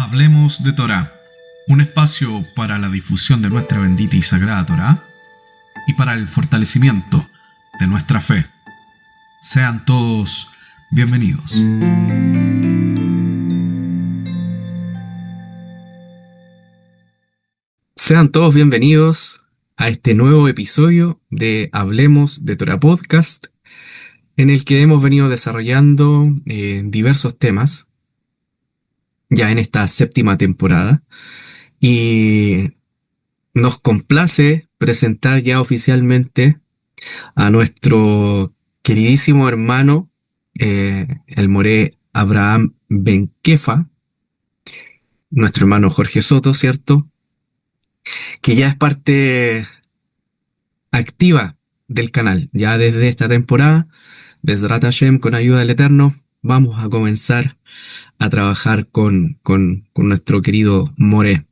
Hablemos de Torá, un espacio para la difusión de nuestra bendita y sagrada Torá y para el fortalecimiento de nuestra fe. Sean todos bienvenidos. Sean todos bienvenidos a este nuevo episodio de Hablemos de Torah Podcast, en el que hemos venido desarrollando diversos temas ya en esta séptima temporada, y nos complace presentar ya oficialmente a nuestro queridísimo hermano, el moré Abraham Ben Kefa, nuestro hermano Jorge Soto, ¿cierto? Que ya es parte activa del canal. Ya desde esta temporada, Bezrat Hashem, con ayuda del Eterno, vamos a comenzar a trabajar con nuestro querido More.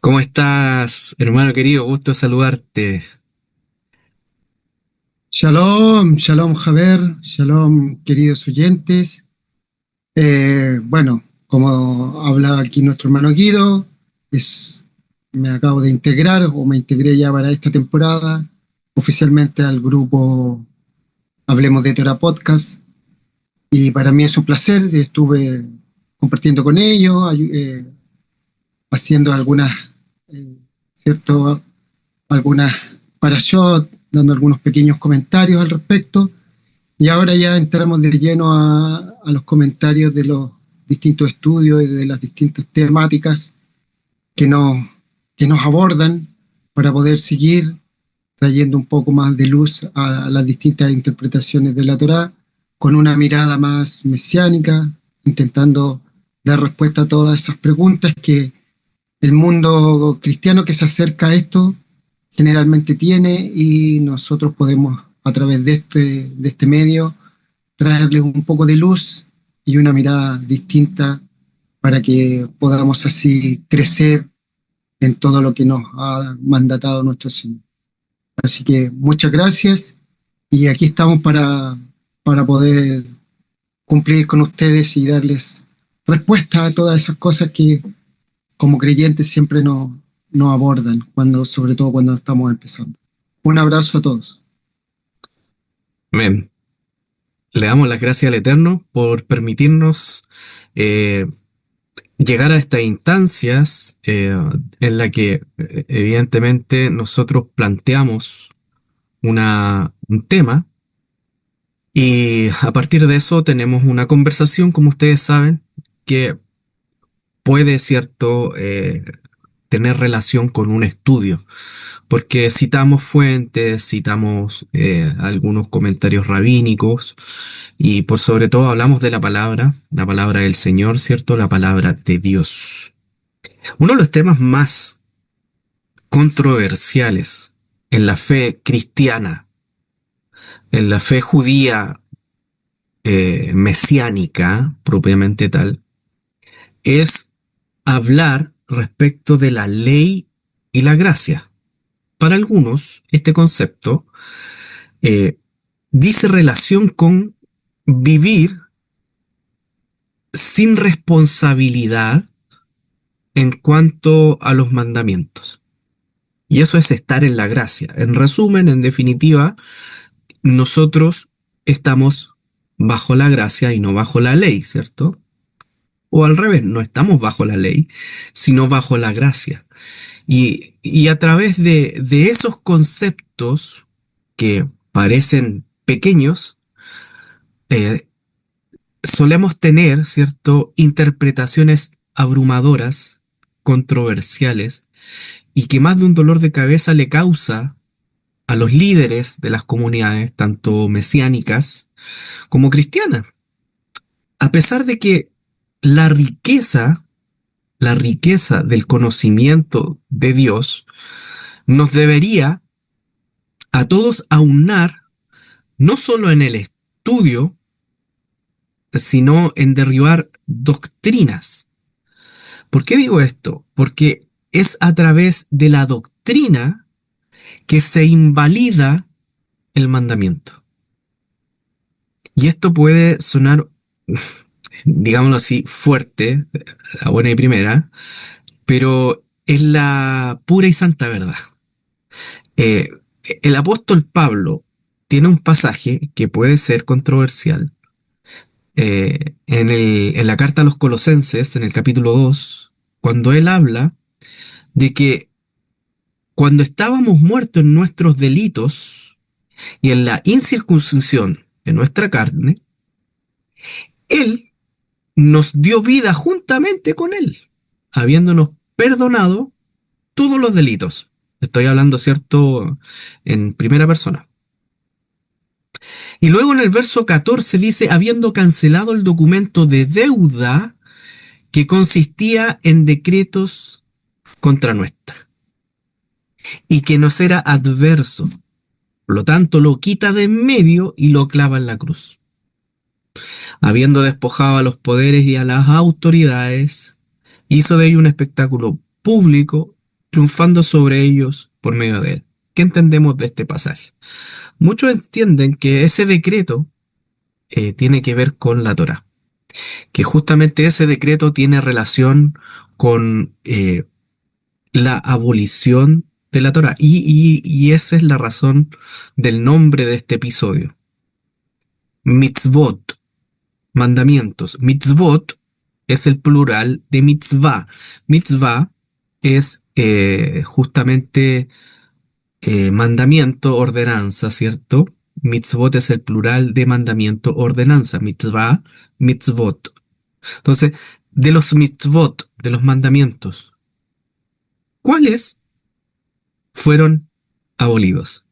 ¿Cómo estás, hermano querido? Gusto saludarte. Shalom, shalom Javer, shalom queridos oyentes. Bueno, como habla aquí nuestro hermano Guido, me acabo de integrar o me integré ya para esta temporada oficialmente al grupo Hablemos de Torah Podcast, y para mí es un placer. Estuve compartiendo con ellos, haciendo eh, cierto, algunas parashot, dando algunos pequeños comentarios al respecto. Y ahora ya entramos de lleno a los comentarios de los distintos estudios y de las distintas temáticas que nos, que nos abordan, para poder seguir trayendo un poco más de luz a las distintas interpretaciones de la Torá, con una mirada más mesiánica, intentando dar respuesta a todas esas preguntas que el mundo cristiano que se acerca a esto generalmente tiene, y nosotros podemos, a través de este medio, traerles un poco de luz y una mirada distinta, para que podamos así crecer en todo lo que nos ha mandatado nuestro Señor. Así que muchas gracias, y aquí estamos para poder cumplir con ustedes y darles respuesta a todas esas cosas que como creyentes siempre nos abordan, sobre todo cuando estamos empezando. Un abrazo a todos. Amén. Le damos las gracias al Eterno por permitirnos eh, llegar a estas instancias en la que evidentemente nosotros planteamos un tema, y a partir de eso tenemos una conversación, como ustedes saben, que puede, cierto, tener relación con un estudio, porque citamos fuentes, citamos algunos comentarios rabínicos, y por sobre todo hablamos de la palabra del Señor, ¿cierto? La palabra de Dios. Uno de los temas más controversiales en la fe cristiana, en la fe judía mesiánica, propiamente tal, es hablar respecto de la ley y la gracia. Para algunos, este concepto eh, dice relación con vivir sin responsabilidad en cuanto a los mandamientos. Y eso es estar en la gracia. En resumen, en definitiva, nosotros estamos bajo la gracia y no bajo la ley, ¿cierto? O al revés, no estamos bajo la ley, sino bajo la gracia. Y a través de esos conceptos que parecen pequeños, eh, solemos tener, ¿cierto?, interpretaciones abrumadoras, controversiales, y que más de un dolor de cabeza le causa a los líderes de las comunidades, tanto mesiánicas como cristianas. A pesar de que la riqueza, la riqueza del conocimiento de Dios nos debería a todos aunar, no solo en el estudio, sino en derribar doctrinas. ¿Por qué digo esto? Porque es a través de la doctrina que se invalida el mandamiento. Y esto puede sonar digámoslo así, fuerte, a buena y primera, pero es la pura y santa verdad. Eh, el apóstol Pablo tiene un pasaje que puede ser controversial. En la carta a los Colosenses, en el capítulo 2, cuando él habla de que cuando estábamos muertos en nuestros delitos y en la incircuncisión de nuestra carne, él nos dio vida juntamente con él, habiéndonos perdonado todos los delitos. Estoy hablando, ¿cierto?, en primera persona. Y luego en el verso 14 dice, habiendo cancelado el documento de deuda que consistía en decretos contra nuestra y que nos era adverso. Por lo tanto, lo quita de en medio y lo clava en la cruz. Habiendo despojado a los poderes y a las autoridades, hizo de ellos un espectáculo público, triunfando sobre ellos por medio de él. ¿Qué entendemos de este pasaje? Muchos entienden que ese decreto tiene que ver con la Torá, que justamente ese decreto tiene relación con la abolición de la Torá. Y esa es la razón del nombre de este episodio. Mitzvot, mandamientos. Mitzvot es el plural de mitzvah. Mitzvah es justamente mandamiento, ordenanza, ¿cierto? Mitzvot es el plural de mandamiento, ordenanza. Mitzvah, mitzvot. Entonces, de los mitzvot, de los mandamientos, ¿cuáles fueron abolidos?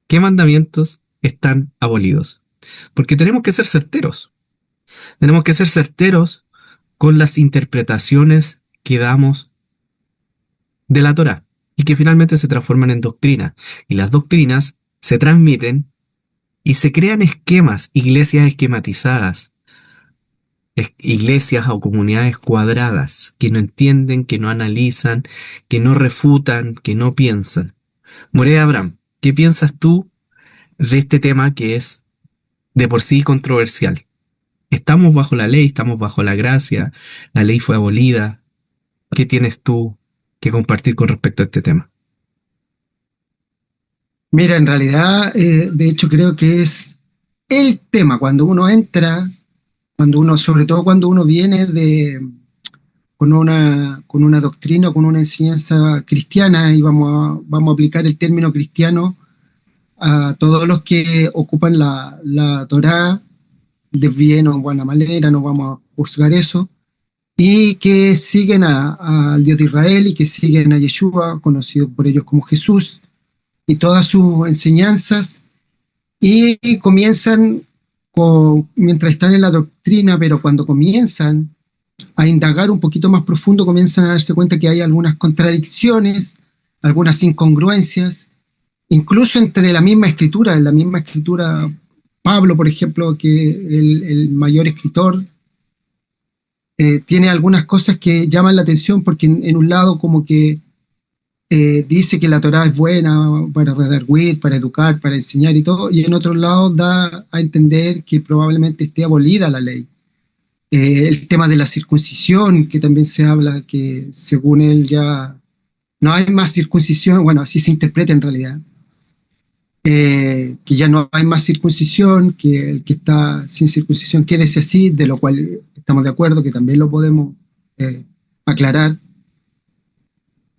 ¿Qué mandamientos están abolidos? Porque tenemos que ser certeros. Tenemos que ser certeros con las interpretaciones que damos de la Torá y que finalmente se transforman en doctrina. Y las doctrinas se transmiten y se crean esquemas, iglesias esquematizadas, iglesias o comunidades cuadradas que no entienden, que no analizan, que no refutan, que no piensan. Morea Abraham, ¿qué piensas tú de este tema que es de por sí controversial? Estamos bajo la ley, estamos bajo la gracia, la ley fue abolida. ¿Qué tienes tú que compartir con respecto a este tema? Mira, en realidad, de hecho creo que es el tema cuando uno entra, sobre todo cuando uno viene con una doctrina, con una enseñanza cristiana, y vamos a aplicar el término cristiano a todos los que ocupan la Torá de bien o buena manera, no vamos a juzgar eso, y que siguen al Dios de Israel y que siguen a Yeshua, conocido por ellos como Jesús, y todas sus enseñanzas, y comienzan mientras están en la doctrina, pero cuando comienzan a indagar un poquito más profundo, comienzan a darse cuenta que hay algunas contradicciones, algunas incongruencias, incluso entre la misma escritura. En la misma escritura, Pablo, por ejemplo, que el mayor escritor, tiene algunas cosas que llaman la atención porque en un lado como que dice que la Torá es buena para redarguir, para educar, para enseñar y todo, y en otro lado da a entender que probablemente esté abolida la ley. El tema de la circuncisión, que también se habla que según él ya no hay más circuncisión, bueno, así se interpreta en realidad, que ya no hay más circuncisión, que el que está sin circuncisión quédese así, de lo cual estamos de acuerdo, que también lo podemos aclarar.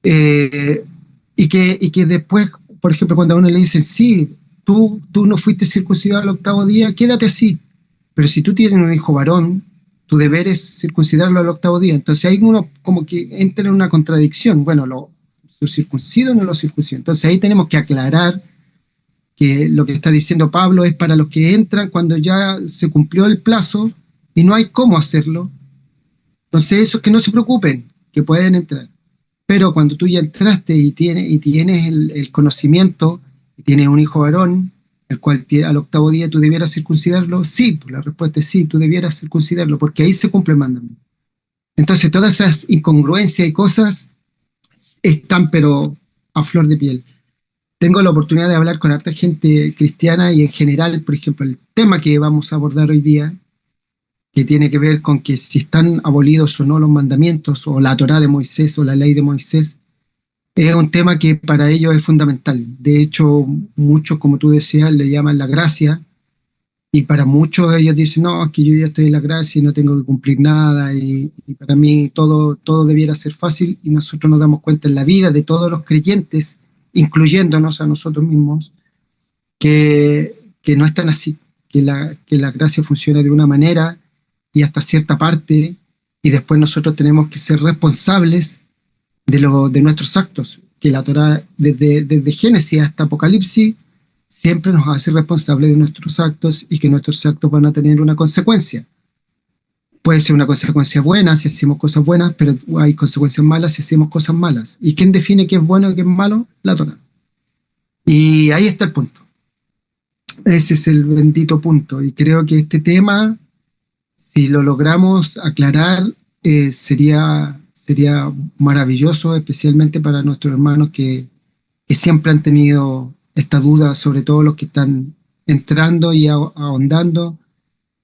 Y que después, por ejemplo, cuando a uno le dicen, sí, tú no fuiste circuncidado al octavo día, quédate así. Pero si tú tienes un hijo varón, tu deber es circuncidarlo al octavo día. Entonces ahí uno como que entra en una contradicción. Bueno, ¿lo circuncido o no lo circuncido? Entonces ahí tenemos que aclarar que lo que está diciendo Pablo es para los que entran cuando ya se cumplió el plazo y no hay cómo hacerlo. Entonces esos que no se preocupen, que pueden entrar. Pero cuando tú ya entraste y tienes el conocimiento, y tienes un hijo varón, el cual al octavo día tú debieras circuncidarlo, sí, pues la respuesta es sí, tú debieras circuncidarlo, porque ahí se cumple el mandamiento. Entonces todas esas incongruencias y cosas están pero a flor de piel. Tengo la oportunidad de hablar con harta gente cristiana y en general, por ejemplo, el tema que vamos a abordar hoy día, que tiene que ver con que si están abolidos o no los mandamientos, o la Torá de Moisés o la ley de Moisés, es un tema que para ellos es fundamental. De hecho, muchos, como tú decías, le llaman la gracia, y para muchos ellos dicen, no, es que yo ya estoy en la gracia y no tengo que cumplir nada, y para mí todo debiera ser fácil, y nosotros nos damos cuenta en la vida de todos los creyentes, incluyéndonos a nosotros mismos, que no es tan así, que la gracia funciona de una manera y hasta cierta parte, y después nosotros tenemos que ser responsables de nuestros actos, que la Torá desde Génesis hasta Apocalipsis siempre nos hace responsables de nuestros actos y que nuestros actos van a tener una consecuencia. Puede ser una consecuencia buena si hacemos cosas buenas, pero hay consecuencias malas si hacemos cosas malas. ¿Y quién define qué es bueno y qué es malo? La Torá. Y ahí está el punto. Ese es el bendito punto. Y creo que este tema, si lo logramos aclarar, sería maravilloso, especialmente para nuestros hermanos que siempre han tenido esta duda, sobre todo los que están entrando y ahondando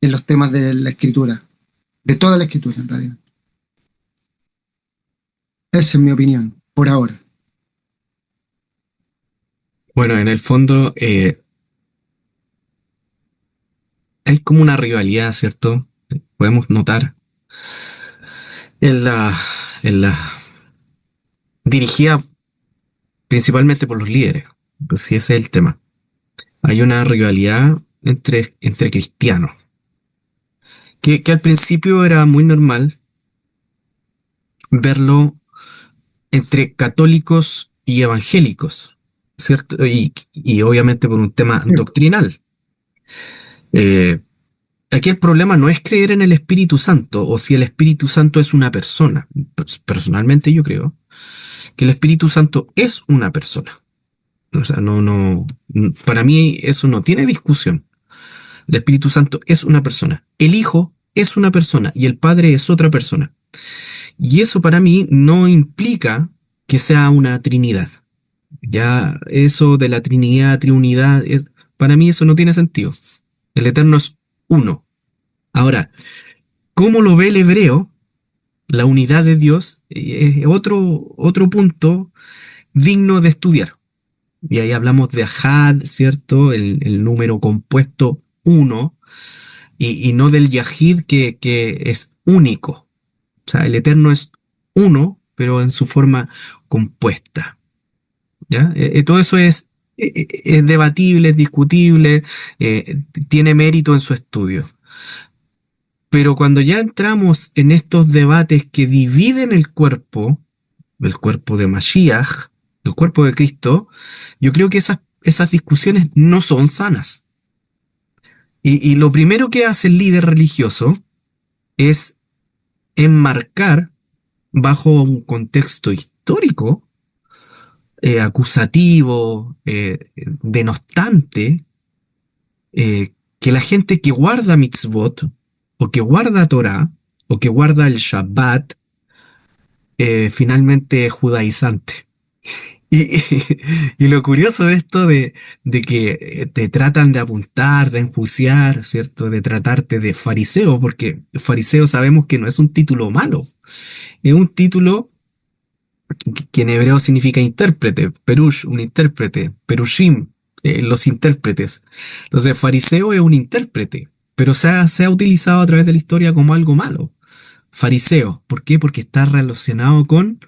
en los temas de la escritura, de toda la escritura en realidad. Esa es mi opinión, por ahora. Bueno, en el fondo hay como una rivalidad, ¿cierto? Podemos notar en la dirigida principalmente por los líderes, pues sí, ese es el tema. Hay una rivalidad entre cristianos, que al principio era muy normal verlo entre católicos y evangélicos, ¿cierto? Y obviamente por un tema doctrinal. Eh, Aquí el problema no es creer en el Espíritu Santo o si el Espíritu Santo es una persona. Pues, personalmente yo creo que el Espíritu Santo es una persona. O sea, para mí eso no tiene discusión. El Espíritu Santo es una persona. El Hijo es una persona y el Padre es otra persona. Y eso para mí no implica que sea una Trinidad. Ya eso de la Trinidad, Triunidad, para mí eso no tiene sentido. El Eterno es uno. Ahora, ¿cómo lo ve el hebreo? La unidad de Dios es otro punto digno de estudiar. Y ahí hablamos de Ahad, ¿cierto? El número compuesto uno, y no del Yahid que es único. O sea, el Eterno es uno, pero en su forma compuesta. ¿Ya? Todo eso es debatible, es discutible, tiene mérito en su estudio. Pero cuando ya entramos en estos debates que dividen el cuerpo de Mashiach, el cuerpo de Cristo, yo creo que esas discusiones no son sanas. Y lo primero que hace el líder religioso es enmarcar bajo un contexto histórico, acusativo, denostante, que la gente que guarda mitzvot, o que guarda Torah, o que guarda el Shabbat, finalmente es judaizante. Y, y lo curioso de esto de que te tratan de apuntar, de enjuiciar, ¿cierto? De tratarte de fariseo, porque fariseo sabemos que no es un título malo, es un título que en hebreo significa intérprete, perush, un intérprete, perushim, los intérpretes. Entonces, fariseo es un intérprete, pero se ha utilizado a través de la historia como algo malo. Fariseo, ¿por qué? Porque está relacionado con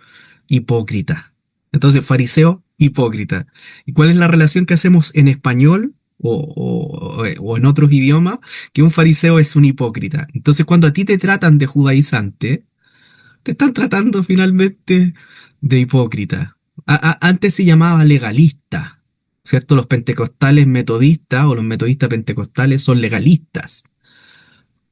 hipócrita. Entonces, fariseo, hipócrita. ¿Y cuál es la relación que hacemos en español o en otros idiomas? Que un fariseo es un hipócrita. Entonces, cuando a ti te tratan de judaizante, te están tratando finalmente de hipócrita. Antes se llamaba legalista, ¿cierto? Los pentecostales metodistas o los metodistas pentecostales son legalistas,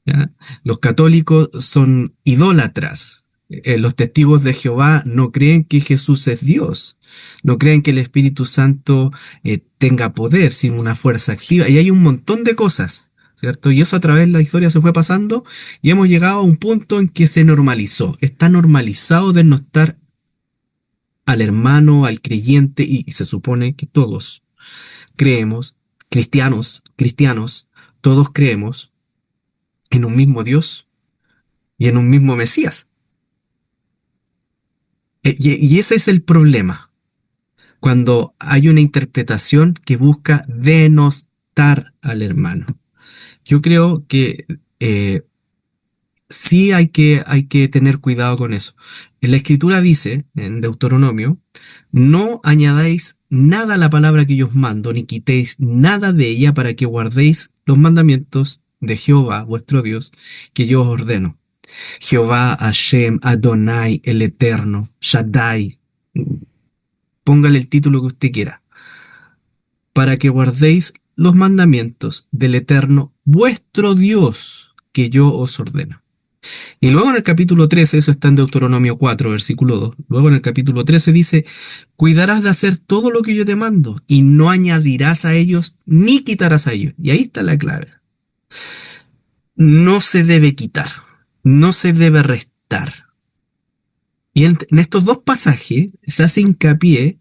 ¿ya? Los católicos son idólatras. Los testigos de Jehová no creen que Jesús es Dios, no creen que el Espíritu Santo tenga poder, sino una fuerza activa. Y hay un montón de cosas, ¿cierto? Y eso a través de la historia se fue pasando y hemos llegado a un punto en que se normalizó. Está normalizado denostar al hermano, al creyente, y se supone que todos creemos, cristianos, todos creemos en un mismo Dios y en un mismo Mesías. Y ese es el problema, cuando hay una interpretación que busca denostar al hermano. Yo creo que sí hay que tener cuidado con eso. En la escritura dice, en Deuteronomio, no añadáis nada a la palabra que yo os mando, ni quitéis nada de ella para que guardéis los mandamientos de Jehová, vuestro Dios, que yo os ordeno. Jehová, Hashem, Adonai, el Eterno, Shaddai, póngale el título que usted quiera, para que guardéis los mandamientos del Eterno, vuestro Dios, que yo os ordeno. Y luego en el capítulo 13, eso está en Deuteronomio 4, versículo 2, luego en el capítulo 13 dice, cuidarás de hacer todo lo que yo te mando, y no añadirás a ellos, ni quitarás a ellos. Y ahí está la clave. No se debe quitar, no se debe restar. Y en estos dos pasajes se hace hincapié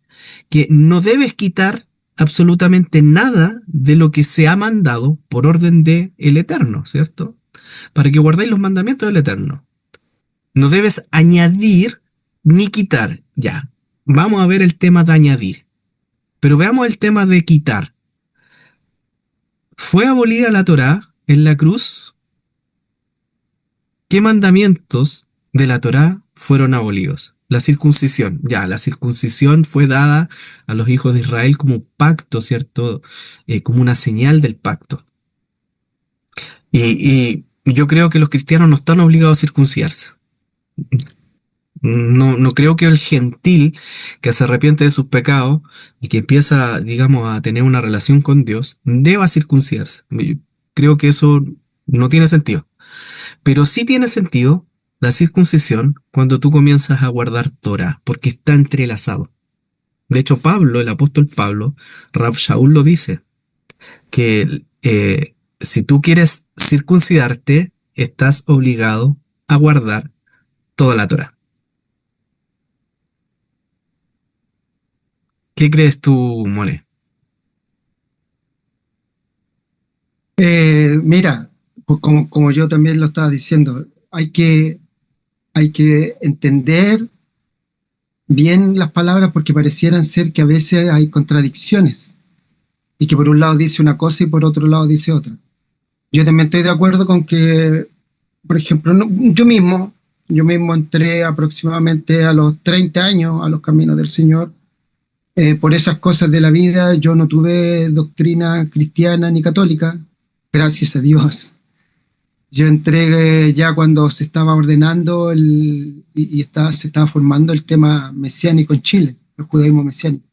que no debes quitar absolutamente nada de lo que se ha mandado por orden de el Eterno, ¿cierto? Para que guardéis los mandamientos del Eterno. No debes añadir ni quitar. Ya, vamos a ver el tema de añadir. Pero veamos el tema de quitar. ¿Fue abolida la Torá en la cruz? ¿Qué mandamientos de la Torá fueron abolidos? La circuncisión. Ya, la circuncisión fue dada a los hijos de Israel como pacto, ¿cierto? Como una señal del pacto. Y yo creo que los cristianos no están obligados a circuncidarse. No creo que el gentil que se arrepiente de sus pecados y que empieza, digamos, a tener una relación con Dios, deba circuncidarse. Yo creo que eso no tiene sentido. Pero sí tiene sentido la circuncisión cuando tú comienzas a guardar Torah, porque está entrelazado. De hecho, Pablo, el apóstol Pablo, Rav Shaul lo dice, que si tú quieres circuncidarte, estás obligado a guardar toda la Torah. ¿Qué crees tú, Mole? Mira, pues como yo también lo estaba diciendo, hay que entender bien las palabras porque parecieran ser que a veces hay contradicciones y que por un lado dice una cosa y por otro lado dice otra. Yo también estoy de acuerdo con que, por ejemplo, yo mismo entré aproximadamente a los 30 años a los caminos del Señor. Por esas cosas de la vida, yo no tuve doctrina cristiana ni católica, gracias a Dios. Yo entré ya cuando se estaba ordenando se estaba formando el tema mesiánico en Chile, el judaísmo mesiánico.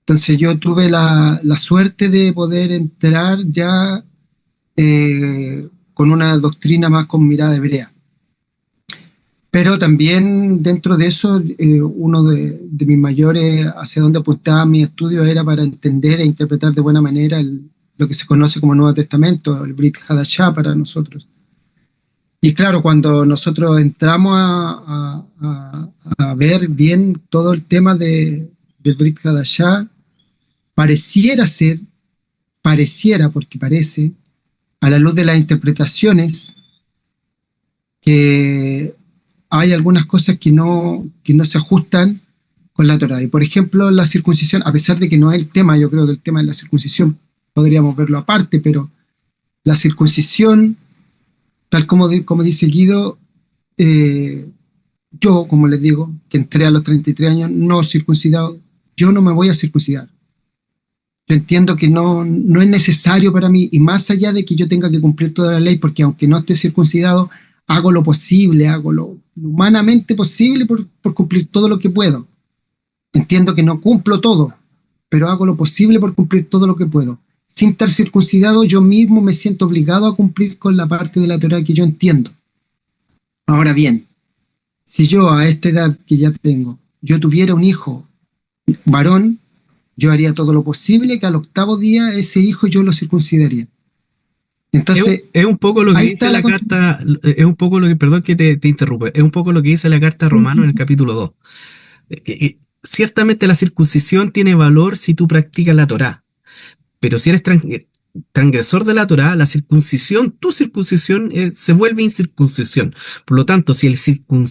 Entonces yo tuve la suerte de poder entrar ya con una doctrina más con mirada hebrea. Pero también dentro de eso, uno de mis mayores, hacia donde apuntaba mi estudio, era para entender e interpretar de buena manera lo que se conoce como Nuevo Testamento, el Brit Hadashah para nosotros. Y claro, cuando nosotros entramos a ver bien todo el tema del Brit Hadashah, pareciera, porque parece, a la luz de las interpretaciones, que hay algunas cosas que no se ajustan con la Torá. Y por ejemplo, la circuncisión, a pesar de que no es el tema, yo creo que el tema de la circuncisión podríamos verlo aparte, pero la circuncisión, tal como dice Guido, yo, como les digo, que entré a los 33 años no circuncidado, yo no me voy a circuncidar. Yo entiendo que no es necesario para mí, y más allá de que yo tenga que cumplir toda la ley, porque aunque no esté circuncidado, hago lo posible, hago lo humanamente posible por cumplir todo lo que puedo. Entiendo que no cumplo todo, pero hago lo posible por cumplir todo lo que puedo. Sin estar circuncidado, yo mismo me siento obligado a cumplir con la parte de la Torá que yo entiendo. Ahora bien, si yo a esta edad que ya tengo, yo tuviera un hijo varón, yo haría todo lo posible que al 8º día ese hijo yo lo circuncidaría. Entonces, es un poco lo que dice la carta, es un poco lo que, perdón que te interrumpe, es un poco lo que dice la carta a Romanos en el capítulo 2. Ciertamente la circuncisión tiene valor si tú practicas la Torá, pero si eres transgresor de la Torá, la circuncisión, tu circuncisión se vuelve incircuncisión. Por lo tanto, si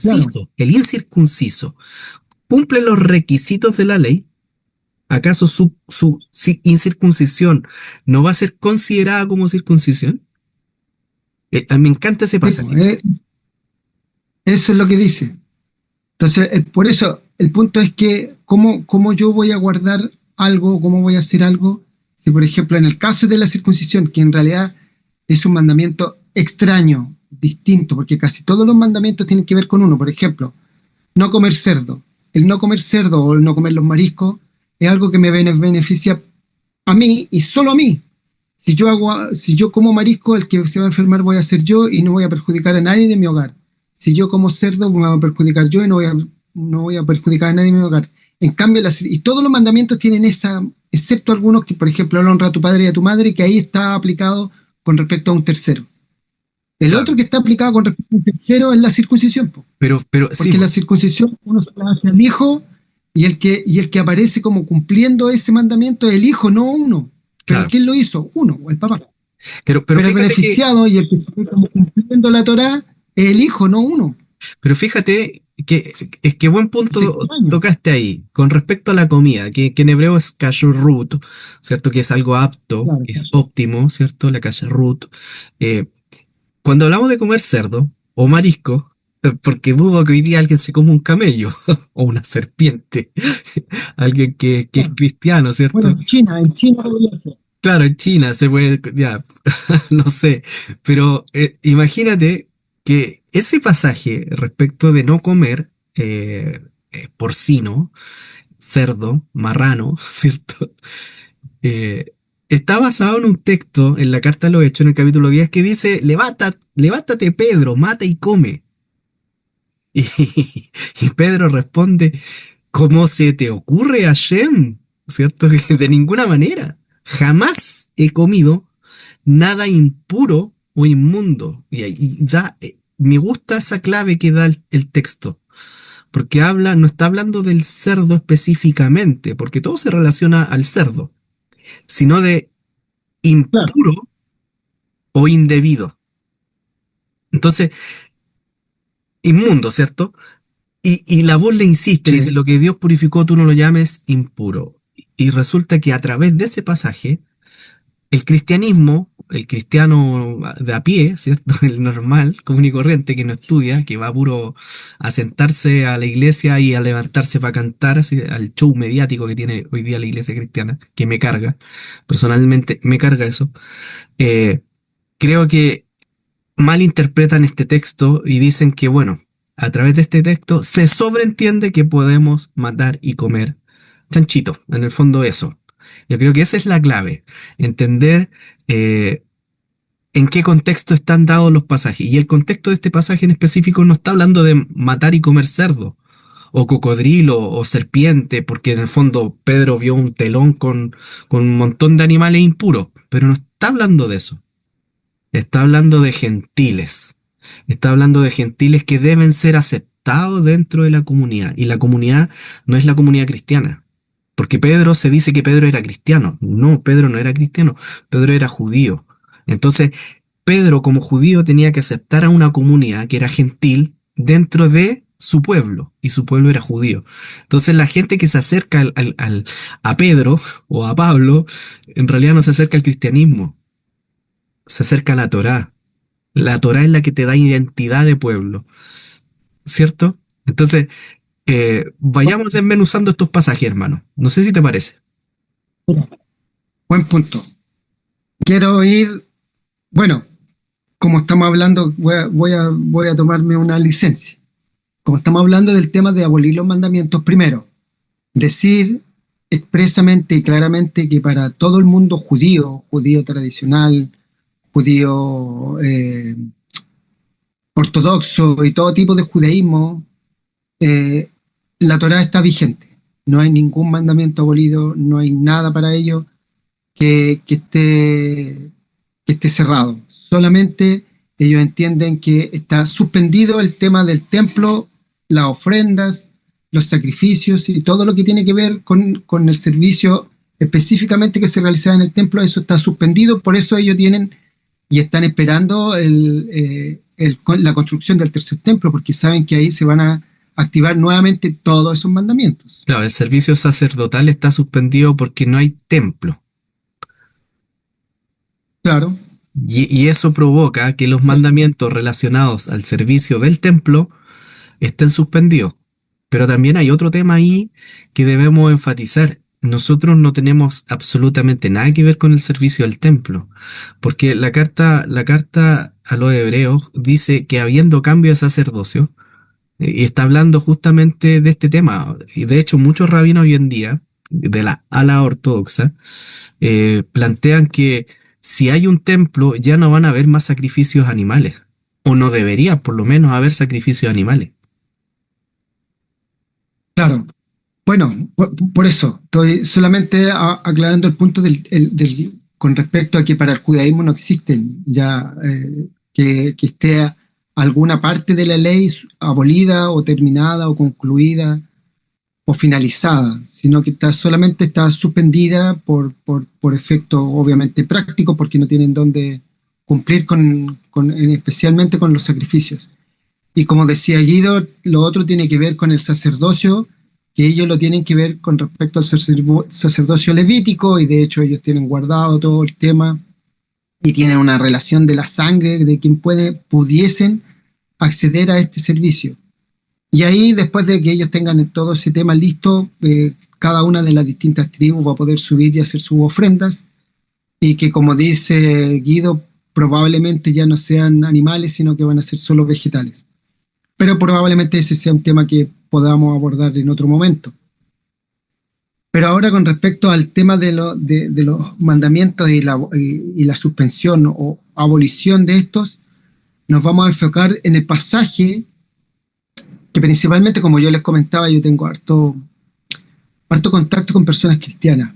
Claro, el incircunciso, cumple los requisitos de la ley, ¿acaso su incircuncisión no va a ser considerada como circuncisión? A mí me encanta ese sí, pues, pasaje. eso es lo que dice. Entonces, por eso, el punto es que, ¿cómo yo voy a guardar algo, cómo voy a hacer algo? Si, por ejemplo, en el caso de la circuncisión, que en realidad es un mandamiento extraño, distinto, porque casi todos los mandamientos tienen que ver con uno. Por ejemplo, no comer cerdo. El no comer cerdo o el no comer los mariscos es algo que me beneficia a mí y solo a mí. Si yo como marisco, el que se va a enfermar voy a ser yo y no voy a perjudicar a nadie de mi hogar. Si yo como cerdo, me voy a perjudicar yo y no voy a perjudicar a nadie de mi hogar. En cambio, y todos los mandamientos tienen esa, excepto algunos que, por ejemplo, honra a tu padre y a tu madre, que ahí está aplicado con respecto a un tercero. El Claro, otro que está aplicado con respecto a un tercero es la circuncisión, po, pero sí, porque la circuncisión uno se la hace al hijo y el que aparece como cumpliendo ese mandamiento es el hijo, no uno. Pero claro. ¿quién lo hizo? Uno, el papá. Pero Pero el fíjate que, beneficiado y el que se ve como cumpliendo la Torá es el hijo, no uno. pero fíjate que es que buen Es punto extraño. tocaste ahí, con respecto a la comida, que en hebreo es kashrut, ¿cierto? Que es algo apto, Claro, es óptimo, ¿cierto? La kashrut. Eh, Cuando hablamos de comer cerdo o marisco, porque dudo que hoy día alguien se coma un camello o una serpiente, alguien que es claro. cristiano, Bueno, ¿cierto? En China podría ser. Claro, en China se puede, ya, no sé, pero imagínate que ese pasaje respecto de no comer porcino, cerdo, marrano, ¿cierto? Eh, Está basado en un texto en la carta a los Hechos, en el capítulo 10 que dice, levántate Pedro, mata y come. Y, y Pedro responde, ¿cómo se te ocurre, Hashem? ¿Cierto? Que de ninguna manera. Jamás he comido nada impuro o inmundo. Me gusta esa clave que da el texto, porque no está hablando del cerdo específicamente, porque todo se relaciona al cerdo, sino de Claro, impuro o indebido. Entonces, inmundo, ¿cierto? Y la voz le insiste, le dice, sí, lo que Dios purificó, tú no lo llames impuro. Y resulta que a través de ese pasaje, el cristianismo, el cristiano de a pie, ¿cierto? El normal, común y corriente, que no estudia, que va puro a sentarse a la iglesia y a levantarse para cantar, así, al show mediático que tiene hoy día la iglesia cristiana, que me carga, personalmente me carga eso. Eh, Creo que malinterpretan este texto y dicen que, bueno, a través de este texto se sobreentiende que podemos matar y comer chanchito, en el fondo eso. Yo creo que esa es la clave, entender eh, en qué contexto están dados los pasajes. Y el contexto de este pasaje en específico no está hablando de matar y comer cerdo, o cocodrilo, o serpiente, porque en el fondo Pedro vio un telón con un montón de animales impuros, pero no está hablando de eso. Está hablando de gentiles. Está hablando de gentiles que deben ser aceptados dentro de la comunidad. Y la comunidad no es la comunidad cristiana. Porque Pedro se dice que Pedro era cristiano. No, Pedro no era cristiano. Pedro era judío. Entonces, Pedro como judío tenía que aceptar a una comunidad que era gentil dentro de su pueblo. Y su pueblo era judío. Entonces, la gente que se acerca a Pedro o a Pablo, en realidad no se acerca al cristianismo, se acerca a la Torá. La Torá es la que te da identidad de pueblo, ¿cierto? Entonces, vayamos desmenuzando estos pasajes, hermano. No sé si te parece. bueno, buen punto. Quiero ir, bueno, como estamos hablando, voy a tomarme una licencia. Como estamos hablando del tema de abolir los mandamientos, primero, decir expresamente y claramente que para todo el mundo judío, judío tradicional, judío ortodoxo y todo tipo de judaísmo, eh, la Torá está vigente. No hay ningún mandamiento abolido, no hay nada para ello que esté cerrado. Solamente ellos entienden que está suspendido el tema del templo, las ofrendas, los sacrificios y todo lo que tiene que ver con el servicio específicamente que se realizaba en el templo, eso está suspendido, por eso ellos tienen y están esperando la construcción del tercer templo, porque saben que ahí se van a activar nuevamente todos esos mandamientos. Claro, el servicio sacerdotal está suspendido porque no hay templo. Claro, Y eso provoca que los sí, mandamientos relacionados al servicio del templo estén suspendidos. Pero también hay otro tema ahí que debemos enfatizar. Nosotros no tenemos absolutamente nada que ver con el servicio del templo, porque la carta a los hebreos dice que habiendo cambio de sacerdocio, y está hablando justamente de este tema, y de hecho muchos rabinos hoy en día, de la ala ortodoxa, plantean que si hay un templo ya no van a haber más sacrificios animales, o no debería por lo menos haber sacrificios animales. claro. Bueno, por eso, estoy solamente aclarando el punto con respecto a que para el judaísmo no existen ya que esté alguna parte de la ley abolida o terminada o concluida o finalizada, sino que solamente está suspendida por efecto obviamente práctico, porque no tienen dónde cumplir especialmente con los sacrificios. Y como decía Guido, lo otro tiene que ver con el sacerdocio, que ellos lo tienen que ver con respecto al sacerdocio levítico, y de hecho ellos tienen guardado todo el tema y tienen una relación de la sangre de quien pudiesen acceder a este servicio. Y ahí, después de que ellos tengan todo ese tema listo, cada una de las distintas tribus va a poder subir y hacer sus ofrendas, y que, como dice Guido, probablemente ya no sean animales, sino que van a ser solo vegetales. Pero probablemente ese sea un tema que podamos abordar en otro momento. Pero ahora, con respecto al tema de los mandamientos y la suspensión o abolición de estos, nos vamos a enfocar en el pasaje que principalmente, como yo les comentaba, yo tengo harto contacto con personas cristianas.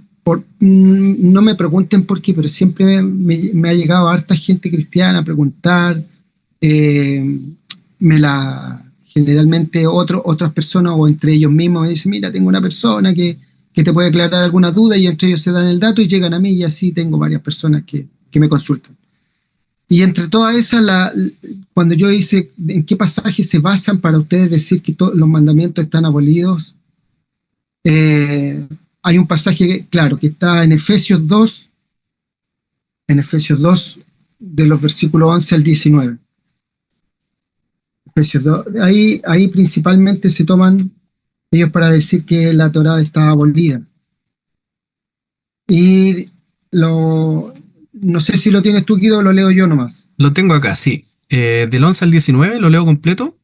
No me pregunten por qué, pero siempre me ha llegado harta gente cristiana a preguntar, generalmente otras personas o entre ellos mismos me dicen, mira, tengo una persona que te puede aclarar alguna duda, y entre ellos se dan el dato y llegan a mí, y así tengo varias personas que me consultan. Y entre todas esas, cuando yo hice en qué pasajes se basan para ustedes decir que los mandamientos están abolidos, hay un pasaje, claro, que está en Efesios 2, de los versículos 11 al 19. Efesios 2, ahí principalmente se toman ellos para decir que la Torá está abolida. Y no sé si lo tienes tú, Guido, o lo leo yo nomás. Lo tengo acá, sí. Del 11 al 19, ¿lo leo completo?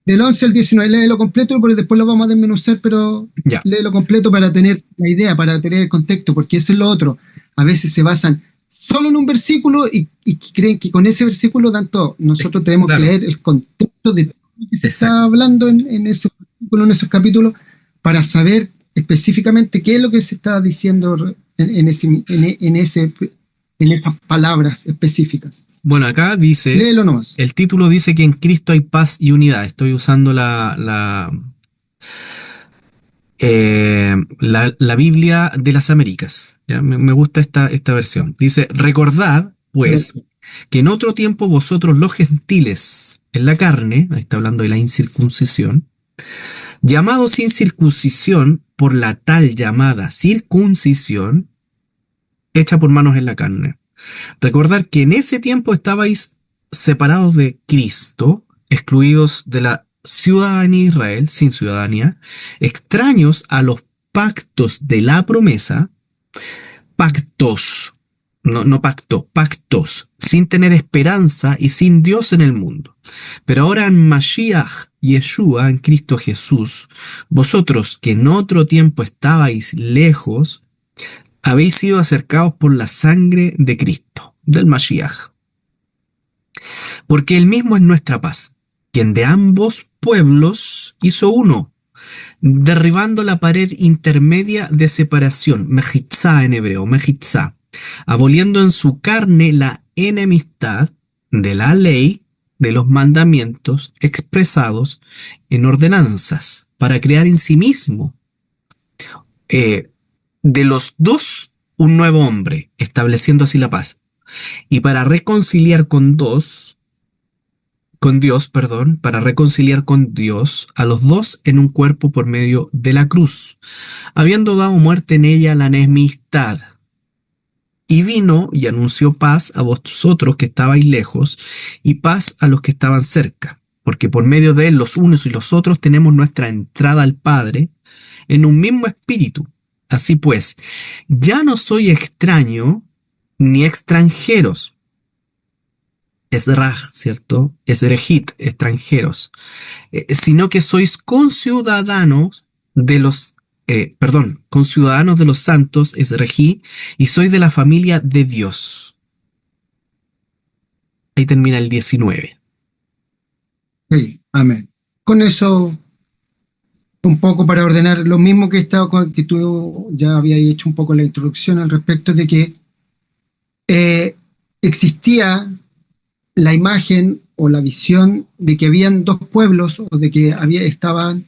Del 11 al 19, léelo completo, porque después lo vamos a desmenuzar, pero Ya. léelo completo para tener la idea, para tener el contexto, porque eso es lo otro. A veces se basan solo en un versículo y creen que con ese versículo dan todo. Nosotros tenemos Claro. que leer el contexto de todo lo que se Exacto. está hablando en esos capítulos, para saber específicamente qué es lo que se está diciendo en esas palabras específicas. Bueno, acá dice, Léelo nomás. el título dice que en Cristo hay paz y unidad. Estoy usando la Biblia de las Américas. ¿Ya? Me gusta esta versión. Dice, recordad, pues, que en otro tiempo vosotros los gentiles en la carne, ahí está hablando de la incircuncisión, llamados incircuncisión por la tal llamada circuncisión, hecha por manos en la carne. Recordar que en ese tiempo estabais separados de Cristo, excluidos de la ciudadanía de Israel, sin ciudadanía, extraños a los pactos de la promesa, pactos, no pacto, pactos, sin tener esperanza y sin Dios en el mundo. Pero ahora en Mashiach, Yeshua, en Cristo Jesús, vosotros que en otro tiempo estabais lejos, habéis sido acercados por la sangre de Cristo, del Mashiach. Porque Él mismo es nuestra paz, quien de ambos pueblos hizo uno, derribando la pared intermedia de separación, mejitzá en hebreo, mejitzá, aboliendo en su carne la enemistad de la ley, de los mandamientos expresados en ordenanzas, para crear en sí mismo de los dos un nuevo hombre, estableciendo así la paz. Y para reconciliar con Dios, perdón, para reconciliar con Dios a los dos en un cuerpo por medio de la cruz, habiendo dado muerte en ella a la enemistad. Y vino y anunció paz a vosotros que estabais lejos, y paz a los que estaban cerca, porque por medio de él los unos y los otros tenemos nuestra entrada al Padre en un mismo espíritu. Así pues, ya no soy extraño ni extranjeros. Esraj, ¿cierto? Esrejit, extranjeros. Sino que sois conciudadanos de los, conciudadanos de los santos, Esrejí, y sois de la familia de Dios. Ahí termina el 19. Sí, amén. Con eso, un poco para ordenar lo mismo que tú ya habías hecho un poco la introducción al respecto de que existía la imagen o la visión de que habían dos pueblos o de que estaban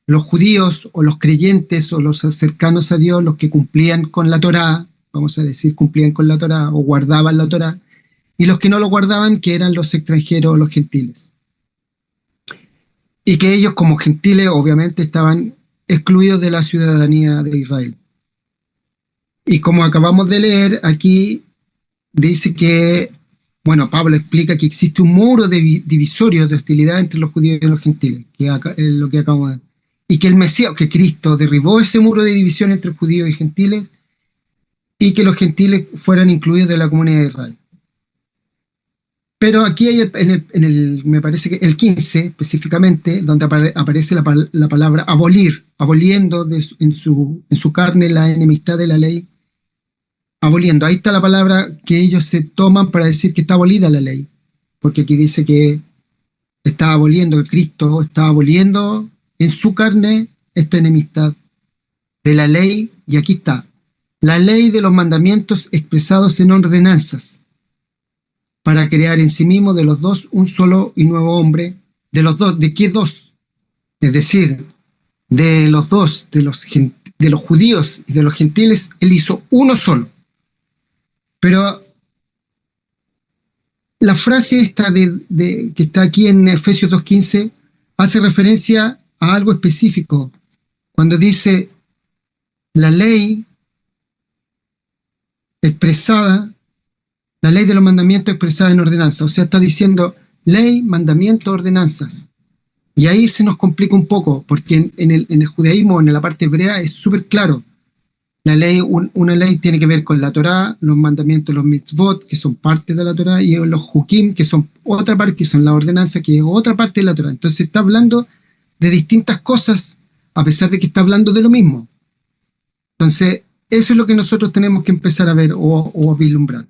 los judíos o los creyentes o los cercanos a Dios, los que cumplían con la Torá, vamos a decir, cumplían con la Torá o guardaban la Torá, y los que no lo guardaban, que eran los extranjeros o los gentiles. Y que ellos como gentiles obviamente estaban excluidos de la ciudadanía de Israel. Y como acabamos de leer, aquí dice que, bueno, Pablo explica que existe un muro divisorio de hostilidad entre los judíos y los gentiles, que es lo que acabamos de ver. Y que el Mesías, que Cristo derribó ese muro de división entre judíos y gentiles, y que los gentiles fueran incluidos de la comunidad de Israel. Pero aquí hay me parece que el 15 específicamente, donde aparece la palabra abolir, aboliendo en su carne la enemistad de la ley, aboliendo. Ahí está la palabra que ellos se toman para decir que está abolida la ley, porque aquí dice que está aboliendo, el Cristo está aboliendo en su carne esta enemistad de la ley, y aquí está, la ley de los mandamientos expresados en ordenanzas, para crear en sí mismo de los dos un solo y nuevo hombre. De los dos, ¿de qué dos? Es decir, de los dos, de los judíos y de los gentiles, él hizo uno solo. Pero la frase esta que está aquí en Efesios 2:15 hace referencia a algo específico. Cuando dice la ley expresada, la ley de los mandamientos expresada en ordenanza. O sea, está diciendo ley, mandamiento, ordenanzas. Y ahí se nos complica un poco, porque en el judaísmo, en la parte hebrea, es súper claro. La ley, una ley tiene que ver con la Torá, los mandamientos, los mitzvot, que son parte de la Torá, y los hukim, que son otra parte, que son la ordenanza, que es otra parte de la Torá. Entonces está hablando de distintas cosas, a pesar de que está hablando de lo mismo. Entonces, eso es lo que nosotros tenemos que empezar a ver o a vislumbrar.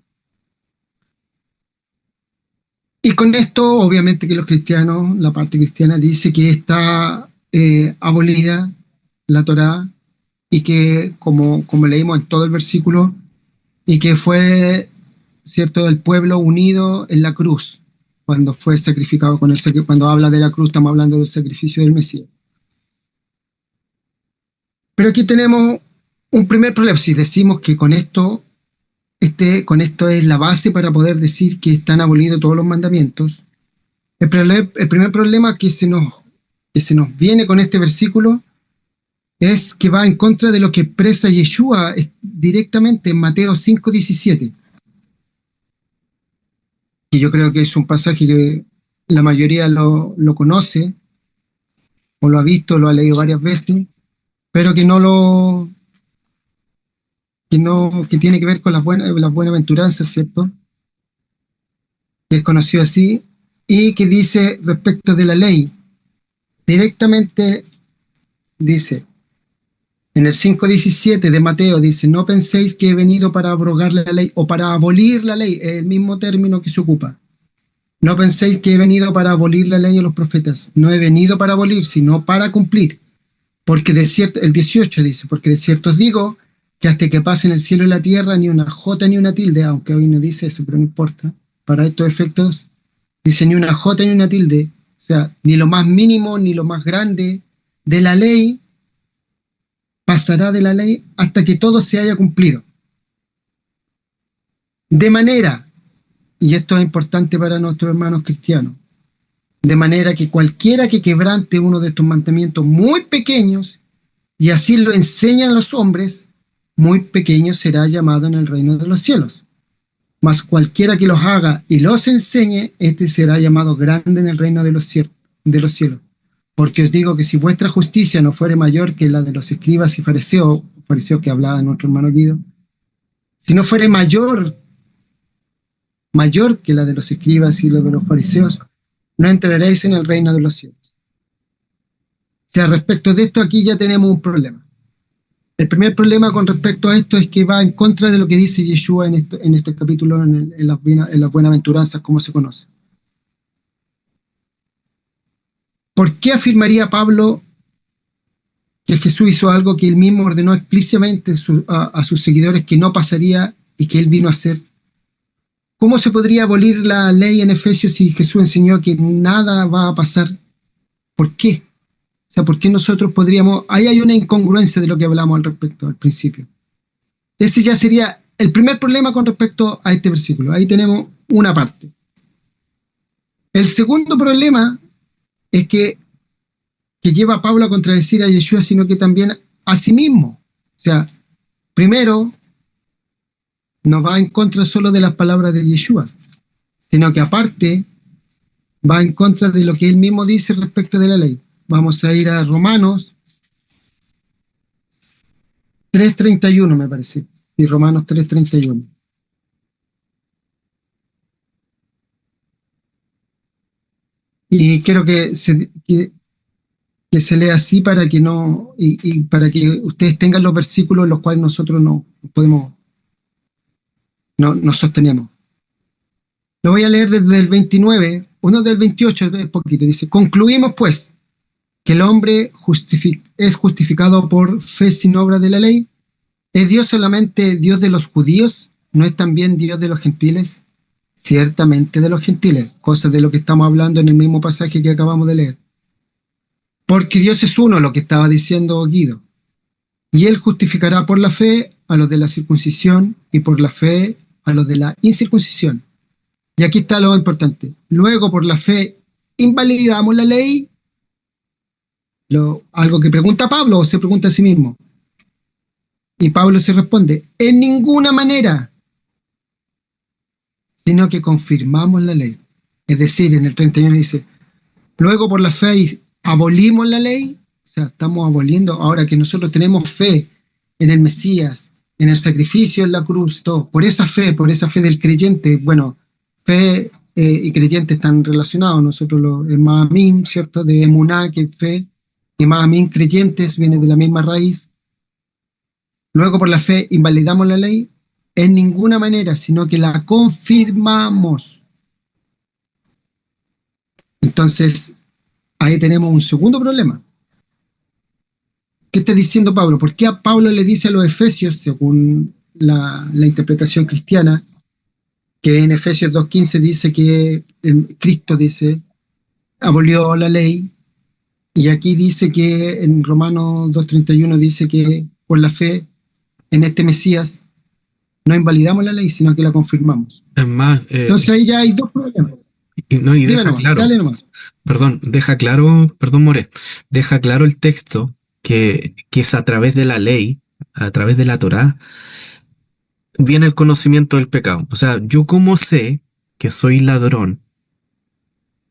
Y con esto, obviamente que los cristianos, la parte cristiana dice que está abolida la Torá, y que, como leímos en todo el versículo, y que fue, cierto, el pueblo unido en la cruz, cuando fue sacrificado cuando habla de la cruz, estamos hablando del sacrificio del Mesías. Pero aquí tenemos un primer problema. Si decimos que con esto es la base para poder decir que están abolidos todos los mandamientos, el primer problema que se nos viene con este versículo es que va en contra de lo que expresa Yeshua directamente en Mateo 5:17. Y yo creo que es un pasaje que la mayoría lo conoce, o lo ha visto, lo ha leído varias veces, pero que tiene que ver con las buenaventuranzas, ¿cierto? Que es conocido así, y que dice respecto de la ley, directamente dice, en el 5:17 de Mateo dice, no penséis que he venido para abrogar la ley o para abolir la ley, es el mismo término que se ocupa. No penséis que he venido para abolir la ley o los profetas, no he venido para abolir, sino para cumplir. Porque de cierto, el 18 dice, porque de cierto os digo que hasta que pasen el cielo y la tierra, ni una jota ni una tilde, aunque hoy no dice eso, pero no importa, para estos efectos, dice ni una jota ni una tilde, o sea, ni lo más mínimo ni lo más grande de la ley pasará de la ley hasta que todo se haya cumplido. De manera, y esto es importante para nuestros hermanos cristianos, de manera que cualquiera que quebrante uno de estos mandamientos muy pequeños, y así lo enseñan los hombres, muy pequeño será llamado en el reino de los cielos. Mas cualquiera que los haga y los enseñe, este será llamado grande en el reino de los cielos. Porque os digo que si vuestra justicia no fuere mayor que la de los escribas y fariseos que hablaba nuestro hermano Guido, si no fuere mayor que la de los escribas y la de los fariseos, no entraréis en el reino de los cielos. O sea, respecto de esto, aquí ya tenemos un problema. El primer problema con respecto a esto es que va en contra de lo que dice Yeshua en este capítulo, en las buenaventuranzas, como se conoce. ¿Por qué afirmaría Pablo que Jesús hizo algo que él mismo ordenó explícitamente a sus seguidores que no pasaría y que él vino a hacer? ¿Cómo se podría abolir la ley en Efesios si Jesús enseñó que nada va a pasar? ¿Por qué? O sea, ¿por qué nosotros podríamos...? Ahí hay una incongruencia de lo que hablamos al respecto al principio. Ese ya sería el primer problema con respecto a este versículo. Ahí tenemos una parte. El segundo problema es que lleva a Pablo a contradecir a Yeshua, sino que también a sí mismo. O sea, primero, no va en contra solo de las palabras de Yeshua, sino que aparte va en contra de lo que él mismo dice respecto de la ley. Vamos a ir a Romanos 3:31, me parece. Sí, Romanos 3:31. Y quiero que se lea así para que no, y para que ustedes tengan los versículos en los cuales nosotros no podemos, no sostenemos. Lo voy a leer desde el 29, uno del 28, es poquito. Dice: concluimos pues que el hombre es justificado por fe sin obra de la ley. ¿Es Dios solamente Dios de los judíos? ¿No es también Dios de los gentiles? Ciertamente de los gentiles, cosa de lo que estamos hablando en el mismo pasaje que acabamos de leer. Porque Dios es uno, lo que estaba diciendo Guido. Y Él justificará por la fe a los de la circuncisión y por la fe a los de la incircuncisión. Y aquí está lo importante. Luego, por la fe, invalidamos la ley. Algo que pregunta Pablo o se pregunta a sí mismo. Y Pablo se responde: en ninguna manera, sino que confirmamos la ley. Es decir, en el 31 dice: luego por la fe abolimos la ley. O sea, estamos aboliendo, ahora que nosotros tenemos fe en el Mesías, en el sacrificio en la cruz, todo, por esa fe del creyente. Bueno, fe y creyente están relacionados. Nosotros es Mahamim, ¿cierto? De Emuná, que es fe, y Mahamim, creyentes, viene de la misma raíz. Luego por la fe invalidamos la ley. En ninguna manera, sino que la confirmamos. Entonces, ahí tenemos un segundo problema. ¿Qué está diciendo Pablo? ¿Por qué a Pablo le dice a los efesios, según la interpretación cristiana, que en Efesios 2:15 dice que Cristo abolió la ley, y aquí dice que en Romanos 2:31 dice que por la fe en este Mesías no invalidamos la ley, sino que la confirmamos? Es más, Entonces ahí ya hay dos problemas. y Dime deja nomás, claro, dale nomás. perdón, More, deja claro el texto que es a través de la ley, a través de la Torá, viene el conocimiento del pecado. O sea, yo cómo sé que soy ladrón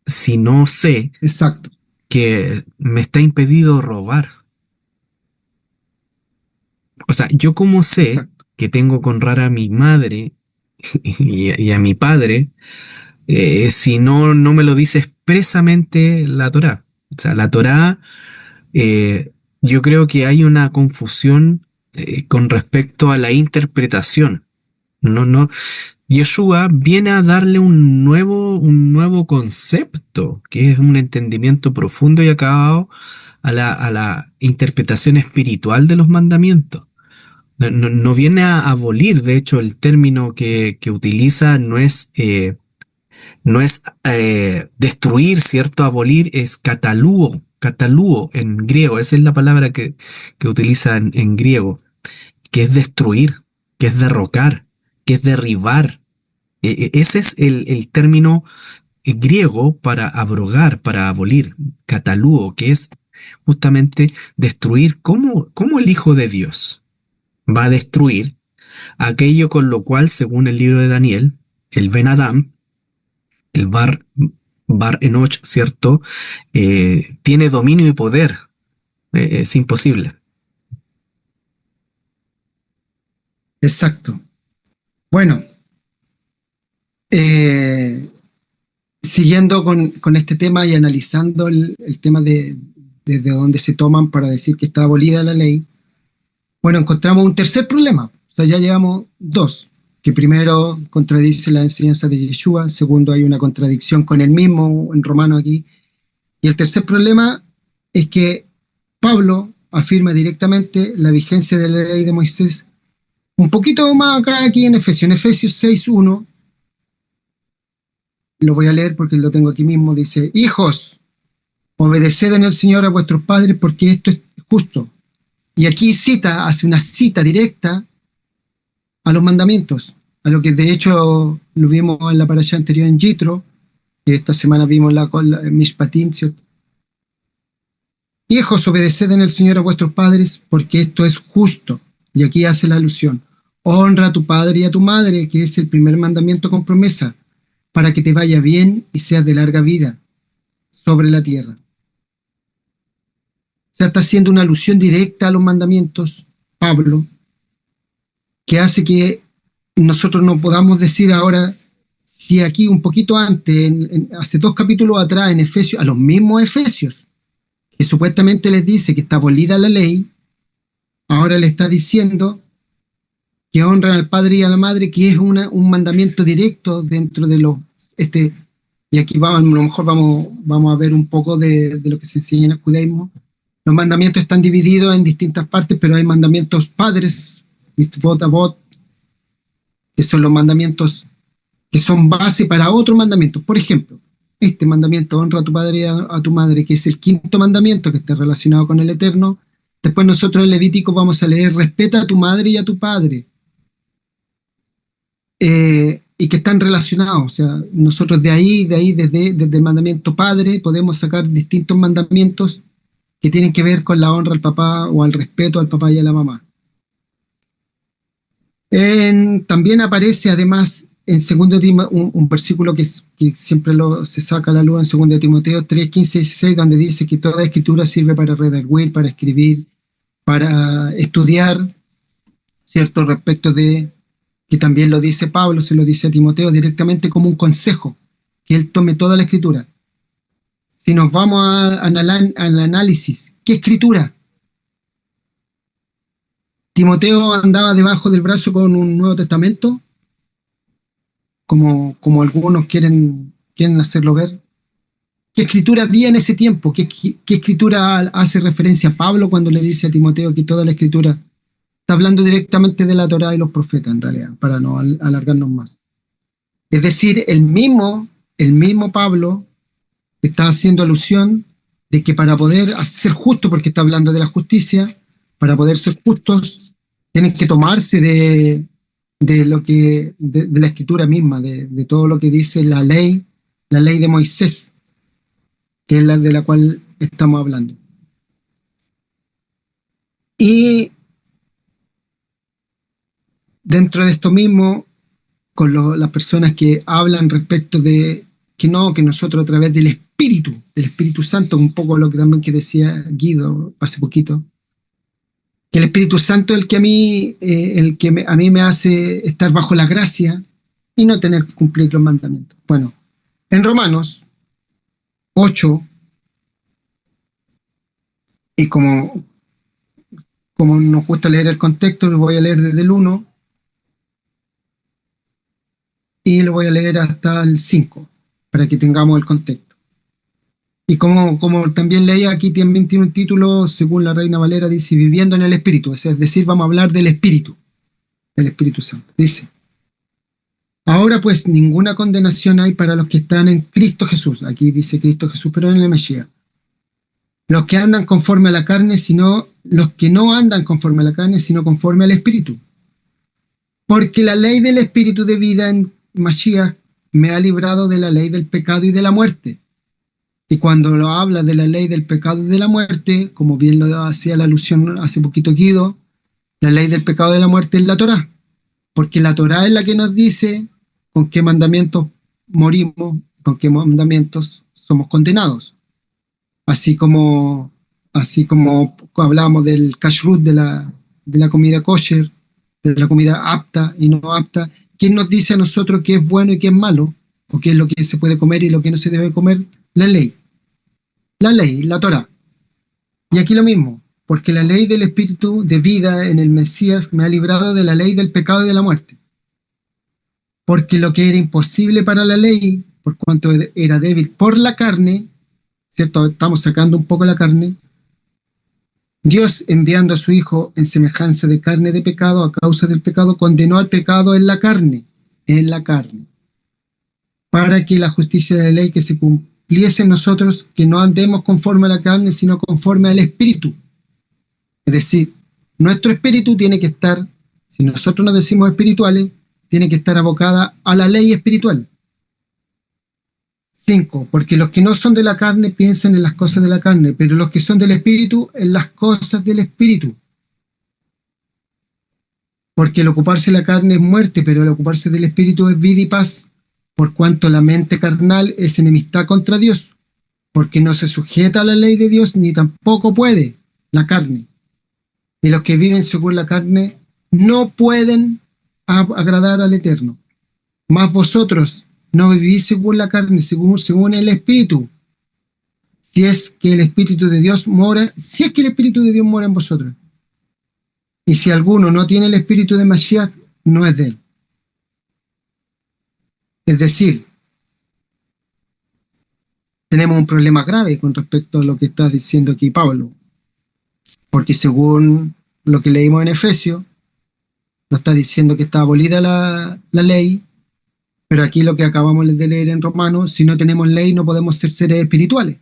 si no sé Exacto. que me está impedido robar. O sea, yo cómo sé Exacto. que tengo que honrar a mi madre y a mi padre si no me lo dice expresamente la Torá. O sea, la Torá, yo creo que hay una confusión con respecto a la interpretación. No, Yeshua viene a darle un nuevo concepto, que es un entendimiento profundo y acabado a la interpretación espiritual de los mandamientos. No viene a abolir. De hecho, el término que utiliza no es destruir, ¿cierto? Abolir es catalúo. Catalúo en griego, esa es la palabra que utiliza en griego, que es destruir, que es derrocar, que es derribar. Ese es el término griego para abrogar, para abolir, catalúo, que es justamente destruir. ¿Cómo el Hijo de Dios va a destruir aquello con lo cual, según el libro de Daniel, el Ben Adam, el Bar Enoch, ¿cierto? Tiene dominio y poder. Es imposible. Exacto. Bueno, eh, siguiendo con este tema y analizando el tema de dónde se toman para decir que está abolida la ley, bueno, encontramos un tercer problema. O sea, ya llevamos dos, que primero contradice la enseñanza de Yeshua, segundo hay una contradicción con el mismo en Romano aquí, y el tercer problema es que Pablo afirma directamente la vigencia de la ley de Moisés, un poquito más acá aquí en Efesios 6:1, lo voy a leer porque lo tengo aquí mismo, dice: hijos, obedeced en el Señor a vuestros padres porque esto es justo. Y aquí hace una cita directa a los mandamientos, a lo que de hecho lo vimos en la parasha anterior en Yitro, y esta semana vimos la Mishpatim, ¿cierto? Hijos, obedeced en el Señor a vuestros padres porque esto es justo. Y aquí hace la alusión: honra a tu padre y a tu madre, que es el primer mandamiento con promesa, para que te vaya bien y seas de larga vida sobre la tierra. O sea, está haciendo una alusión directa a los mandamientos, Pablo, que hace que nosotros no podamos decir ahora, si aquí un poquito antes, hace 2 capítulos atrás en Efesios, a los mismos Efesios, que supuestamente les dice que está abolida la ley, ahora le está diciendo que honran al padre y a la madre, que es un mandamiento directo dentro de los... y aquí a lo mejor vamos a ver un poco de lo que se enseña en el judaísmo. Los mandamientos están divididos en distintas partes, pero hay mandamientos padres, mitzvot, avot, que son los mandamientos que son base para otros mandamientos. Por ejemplo, este mandamiento, honra a tu padre y a tu madre, que es el quinto mandamiento que está relacionado con el Eterno. Después nosotros en Levítico vamos a leer: respeta a tu madre y a tu padre. Y que están relacionados. O sea, nosotros desde el mandamiento padre, podemos sacar distintos mandamientos que tienen que ver con la honra al papá o al respeto al papá y a la mamá. También aparece además en un versículo que siempre se saca a la luz en 2 Timoteo 3, 15 y 16, donde dice que toda escritura sirve para redarguir, para escribir, para estudiar, ¿cierto? Respecto de, que también lo dice Pablo, se lo dice a Timoteo directamente como un consejo, que él tome toda la escritura. Si nos vamos al análisis, ¿qué escritura? Timoteo andaba debajo del brazo con un Nuevo Testamento, como algunos quieren hacerlo ver. ¿Qué escritura había en ese tiempo? ¿Qué escritura hace referencia a Pablo cuando le dice a Timoteo que toda la escritura? Está hablando directamente de la Torá y los profetas, en realidad, para no alargarnos más. Es decir, el mismo Pablo está haciendo alusión de que para poder ser justo, porque está hablando de la justicia, para poder ser justos, tienen que tomarse de la escritura misma, de todo lo que dice la ley de Moisés, que es la de la cual estamos hablando. Y dentro de esto mismo, con las personas que hablan respecto de que nosotros a través del Espíritu Santo, un poco lo que también que decía Guido hace poquito, que el Espíritu Santo es el que a mí me hace estar bajo la gracia y no tener que cumplir los mandamientos. Bueno, en Romanos 8, y como nos gusta leer el contexto, lo voy a leer desde el 1 y lo voy a leer hasta el 5, para que tengamos el contexto. Y como también leía aquí, también tiene un título, según la Reina Valera, dice viviendo en el Espíritu, es decir, vamos a hablar del Espíritu Santo. Dice: ahora pues ninguna condenación hay para los que están en Cristo Jesús. Aquí dice Cristo Jesús, pero en el Mesías. los que andan conforme a la carne, sino los que no andan conforme a la carne, sino conforme al Espíritu. Porque la ley del Espíritu de vida en Mashiach me ha librado de la ley del pecado y de la muerte. Y cuando lo habla de la ley del pecado y de la muerte, como bien lo hacía la alusión hace poquito Guido, la ley del pecado y de la muerte es la Torá. Porque la Torá es la que nos dice con qué mandamientos morimos, con qué mandamientos somos condenados. Así como hablábamos del kashrut, de la comida kosher, de la comida apta y no apta, ¿quién nos dice a nosotros qué es bueno y qué es malo? ¿O qué es lo que se puede comer y lo que no se debe comer? La ley. La ley, la Torá. Y aquí lo mismo, porque la ley del Espíritu de vida en el Mesías me ha librado de la ley del pecado y de la muerte. Porque lo que era imposible para la ley, por cuanto era débil por la carne, ¿cierto? Estamos sacando un poco la carne. Dios, enviando a su Hijo en semejanza de carne de pecado, a causa del pecado, condenó al pecado en la carne, para que la justicia de la ley que se cumpliese en nosotros, que no andemos conforme a la carne, sino conforme al Espíritu. Es decir, nuestro espíritu tiene que estar, si nosotros nos decimos espirituales, tiene que estar abocada a la ley espiritual. 5. Porque los que no son de la carne piensan en las cosas de la carne, pero los que son del Espíritu en las cosas del Espíritu. Porque el ocuparse de la carne es muerte, pero el ocuparse del Espíritu es vida y paz, por cuanto la mente carnal es enemistad contra Dios, porque no se sujeta a la ley de Dios, ni tampoco puede la carne. Y los que viven según la carne no pueden agradar al Eterno. Mas vosotros no vivís según la carne, según el Espíritu. Si es que el Espíritu de Dios mora en vosotros. Y si alguno no tiene el Espíritu de Mashiach, no es de él. Es decir, tenemos un problema grave con respecto a lo que está diciendo aquí Pablo. Porque según lo que leímos en Efesios, nos está diciendo que está abolida la ley, pero aquí lo que acabamos de leer en Romanos, si no tenemos ley no podemos ser seres espirituales,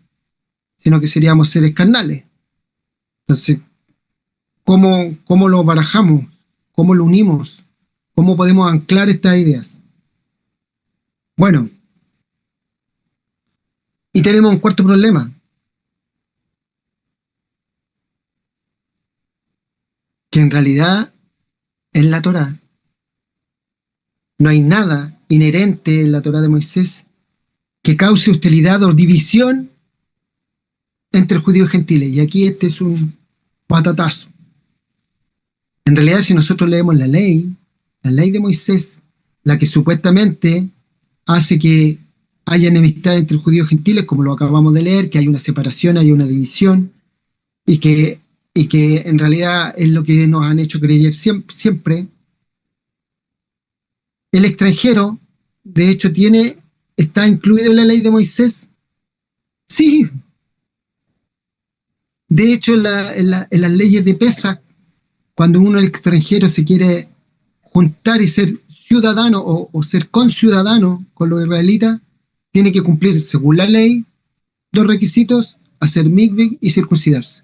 sino que seríamos seres carnales. Entonces, ¿cómo lo barajamos? ¿Cómo lo unimos? ¿Cómo podemos anclar estas ideas? Bueno, y tenemos un cuarto problema. Que en realidad en la Torá no hay nada inherente en la Torá de Moisés que cause hostilidad o división entre judíos y gentiles. Y aquí este es un patatazo. En realidad, si nosotros leemos la ley de Moisés, la que supuestamente hace que haya enemistad entre judíos y gentiles, como lo acabamos de leer, que hay una separación, hay una división, y que en realidad es lo que nos han hecho creer siempre. El extranjero, de hecho, está incluido en la ley de Moisés. Sí. De hecho, en las leyes de Pesach, cuando uno, el extranjero, se quiere juntar y ser ciudadano o ser conciudadano con los israelitas, tiene que cumplir, según la ley, 2 requisitos: hacer mikveh y circuncidarse.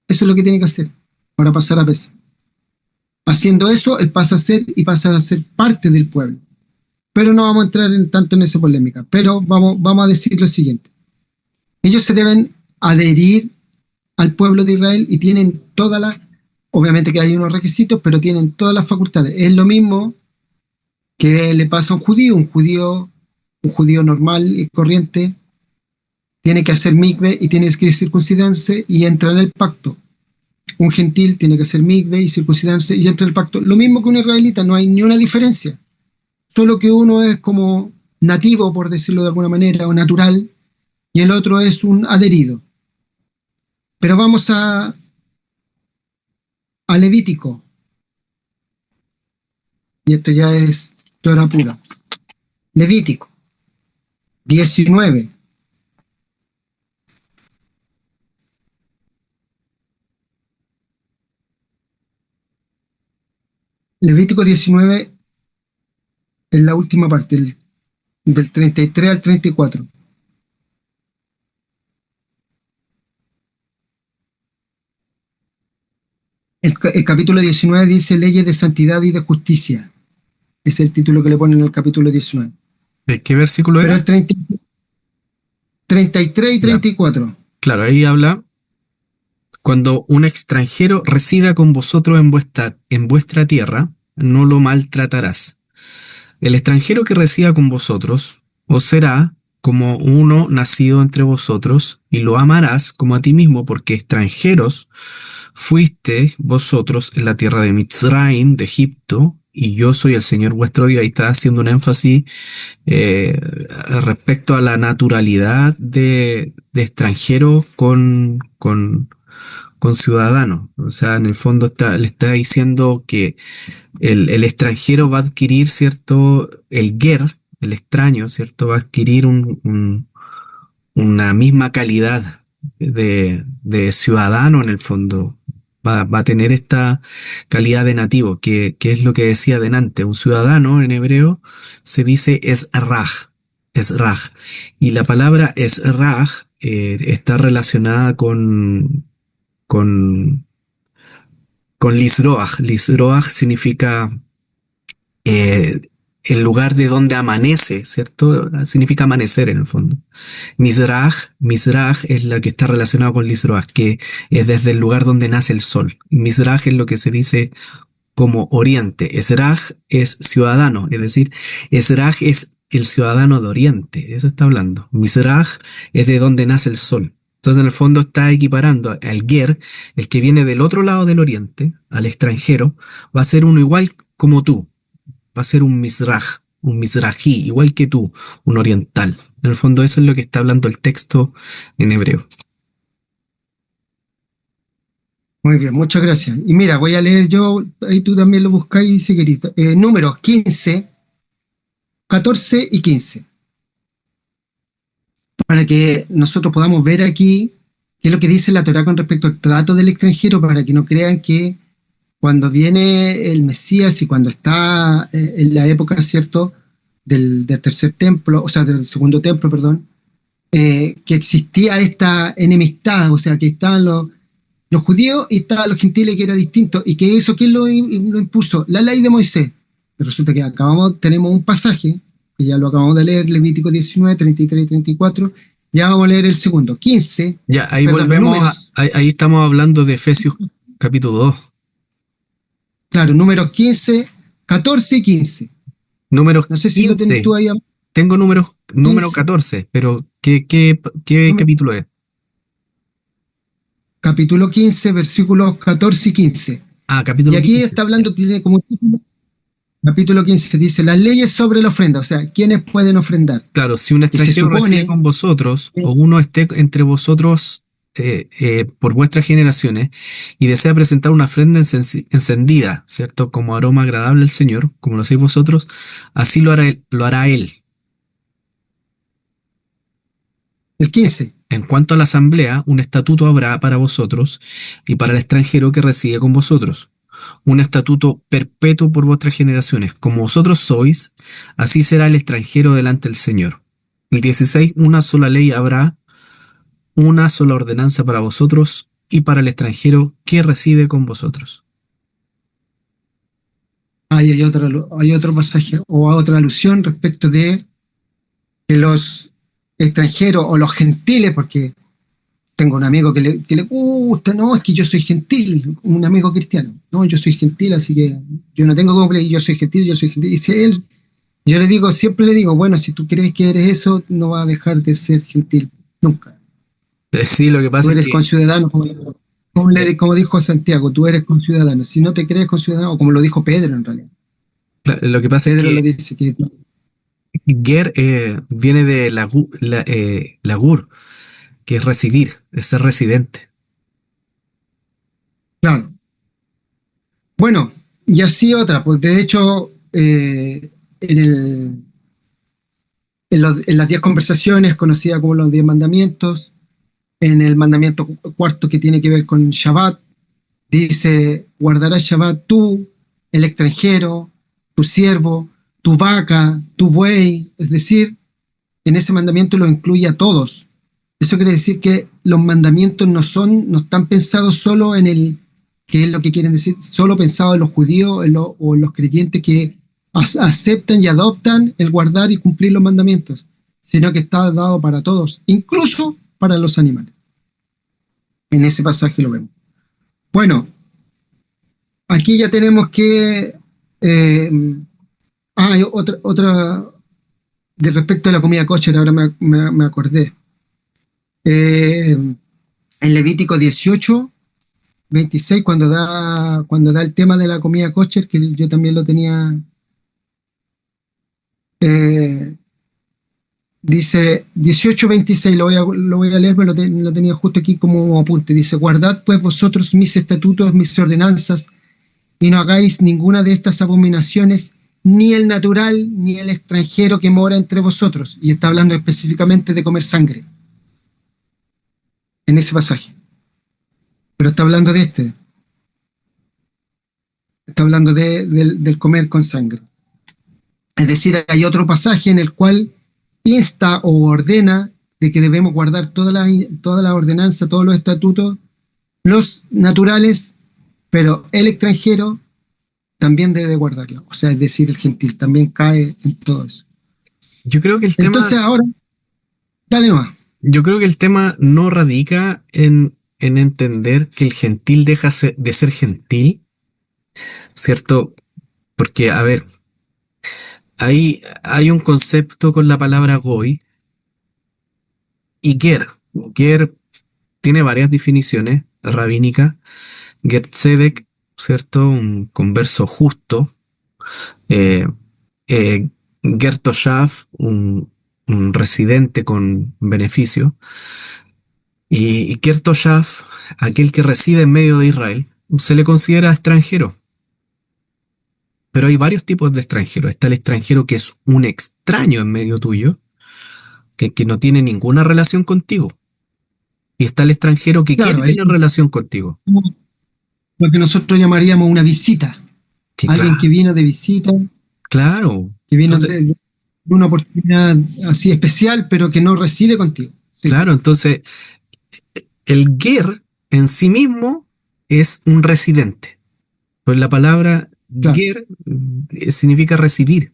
Eso es lo que tiene que hacer para pasar a Pesach. Haciendo eso, él pasa a ser parte del pueblo. Pero no vamos a entrar tanto en esa polémica. Pero vamos a decir lo siguiente. Ellos se deben adherir al pueblo de Israel y tienen obviamente que hay unos requisitos, pero tienen todas las facultades. Es lo mismo que le pasa a un judío normal y corriente, tiene que hacer mikveh y tiene que circuncidarse y entra en el pacto. Un gentil tiene que hacer mikveh y circuncidarse y entra en el pacto. Lo mismo que un israelita, no hay ni una diferencia. Solo que uno es como nativo, por decirlo de alguna manera, o natural, y el otro es un adherido. Pero vamos a Levítico. Y esto ya es Torah pura. Levítico 19. Levítico 19 es la última parte, del 33 al 34. El capítulo 19 dice leyes de santidad y de justicia. Es el título que le ponen en el capítulo 19. ¿De qué versículo Pero era? el 33 y Ya. 34. Claro, ahí habla cuando un extranjero resida con vosotros en vuestra tierra, no lo maltratarás. El extranjero que resida con vosotros os será como uno nacido entre vosotros, y lo amarás como a ti mismo, porque extranjeros fuiste vosotros en la tierra de Mitzrayim, de Egipto, y yo soy el Señor vuestro Dios. Ahí está haciendo un énfasis eh, respecto a la naturalidad de extranjero con ciudadano. O sea, en el fondo le está diciendo que el extranjero va a adquirir, ¿cierto? El ger, el extraño, ¿cierto? Va a adquirir una misma calidad de ciudadano en el fondo. Va a tener esta calidad de nativo, que es lo que decía delante. Un ciudadano en hebreo se dice esraj, esraj. Y la palabra esraj está relacionada con, con lisroaj. Lisroaj significa eh, el lugar de donde amanece, ¿cierto? Significa amanecer en el fondo. Mizraj es la que está relacionada con Lisroaj, que es desde el lugar donde nace el sol. Mizraj es lo que se dice como oriente. Esraj es ciudadano, es decir, Esraj es el ciudadano de oriente, eso está hablando. Mizraj es de donde nace el sol. Entonces, en el fondo está equiparando al Ger, el que viene del otro lado del oriente, al extranjero, va a ser uno igual como tú, va a ser un Mizrají, igual que tú, un oriental. En el fondo eso es lo que está hablando el texto en hebreo. Muy bien, muchas gracias. Y mira, voy a leer yo, ahí tú también lo buscáis si queréis. Números 15, 14 y 15. Para que nosotros podamos ver aquí qué es lo que dice la Torá con respecto al trato del extranjero, para que no crean que cuando viene el Mesías y cuando está en la época, ¿cierto?, del tercer templo, o sea, del segundo templo, perdón, que existía esta enemistad, o sea, que estaban los judíos y estaban los gentiles, que era distinto, y que eso, ¿quién lo impuso? La ley de Moisés. Pero resulta que tenemos un pasaje, que ya lo acabamos de leer, Levítico 19, 33 y 34, ya vamos a leer el segundo, 15, Ya, ahí perdón, volvemos, números, ahí estamos hablando de Efesios capítulo 2. claro, números 15, 14 y 15. Números No sé si lo tenés 15. tú ahí, Tengo número 15, 14, pero ¿qué número- capítulo es? capítulo 15, versículos 14 y 15. Ah, Y capítulo aquí 15. está Ya. hablando, tiene como título, capítulo 15, dice, las leyes sobre la ofrenda, o sea, ¿quiénes pueden ofrendar? Claro, si un Y se extranjero reside supone, con vosotros o uno esté entre vosotros por vuestras generaciones y desea presentar una ofrenda encendida, ¿cierto? Como aroma agradable al Señor, como lo hacéis vosotros, así lo hará Él. el 15, En cuanto a la asamblea, un estatuto habrá para vosotros y para el extranjero que reside con vosotros. Un estatuto perpetuo por vuestras generaciones. Como vosotros sois, así será el extranjero delante del Señor. El 16, una sola ley habrá, una sola ordenanza para vosotros y para el extranjero que reside con vosotros. hay otro pasaje o otra alusión respecto de que los extranjeros o los gentiles, porque tengo un amigo que le gusta, no, es que yo soy gentil, un amigo cristiano, no, yo soy gentil, así que yo no tengo como creer, yo soy gentil, yo soy gentil. Y si él, yo le digo, siempre le digo, bueno, si tú crees que eres eso, no va a dejar de ser gentil, nunca. Sí, lo que Tú pasa es eres que conciudadano, eh, como dijo Santiago, tú eres conciudadano. Si no te crees conciudadano, o como lo dijo Pedro en realidad, lo que pasa es Pedro lo que dice, que ger viene de lagur, que es residir, es ser residente. claro. Bueno, y así otra, pues de hecho, en las 10 conversaciones, conocidas como los 10 mandamientos, en el mandamiento cuarto que tiene que ver con Shabbat, dice, guardarás Shabbat tú, el extranjero, tu siervo, tu vaca, tu buey, es decir, en ese mandamiento lo incluye a todos. Eso quiere decir que los mandamientos no están pensados solo que es lo que quieren decir, solo pensado en los judíos o en los creyentes que aceptan y adoptan el guardar y cumplir los mandamientos, sino que está dado para todos, incluso para los animales. En ese pasaje lo vemos. Bueno, aquí ya tenemos que... hay otra de respecto a la comida kosher, ahora me acordé. En Levítico 18, 26, cuando da el tema de la comida kosher, que yo también lo tenía, dice 18:26, lo voy a leer, pero lo tenía justo aquí como apunte. Dice: guardad pues vosotros mis estatutos, mis ordenanzas, y no hagáis ninguna de estas abominaciones, ni el natural, ni el extranjero que mora entre vosotros. Y está hablando específicamente de comer sangre, en ese pasaje. Pero está hablando de está hablando del comer con sangre. Es decir, hay otro pasaje en el cual insta o ordena de que debemos guardar toda la ordenanza, todos los estatutos, los naturales, pero el extranjero también debe guardarlo. O sea, es decir, el gentil también cae en todo eso. Yo creo que el Entonces tema, ahora, dale nomás. yo creo que el tema no radica en entender que el gentil deja de ser gentil, ¿cierto? Porque, a ver, hay un concepto con la palabra goy y ger. Ger tiene varias definiciones rabínicas. Ger tzedek, ¿cierto? Un converso justo. Eh, Ger toshav, un residente con beneficio. Y Ger toshav, aquel que reside en medio de Israel, se le considera extranjero. Pero hay varios tipos de extranjeros. Está el extranjero que es un extraño en medio tuyo, que no tiene ninguna relación contigo. Y está el extranjero que quiere Claro, tener relación contigo. lo que nosotros llamaríamos una visita. Que Alguien que vino de visita, claro. que vino Entonces, de una oportunidad así especial, pero que no reside contigo. Sí, claro, entonces el ger en sí mismo es un residente. Pues la palabra claro, ger significa residir.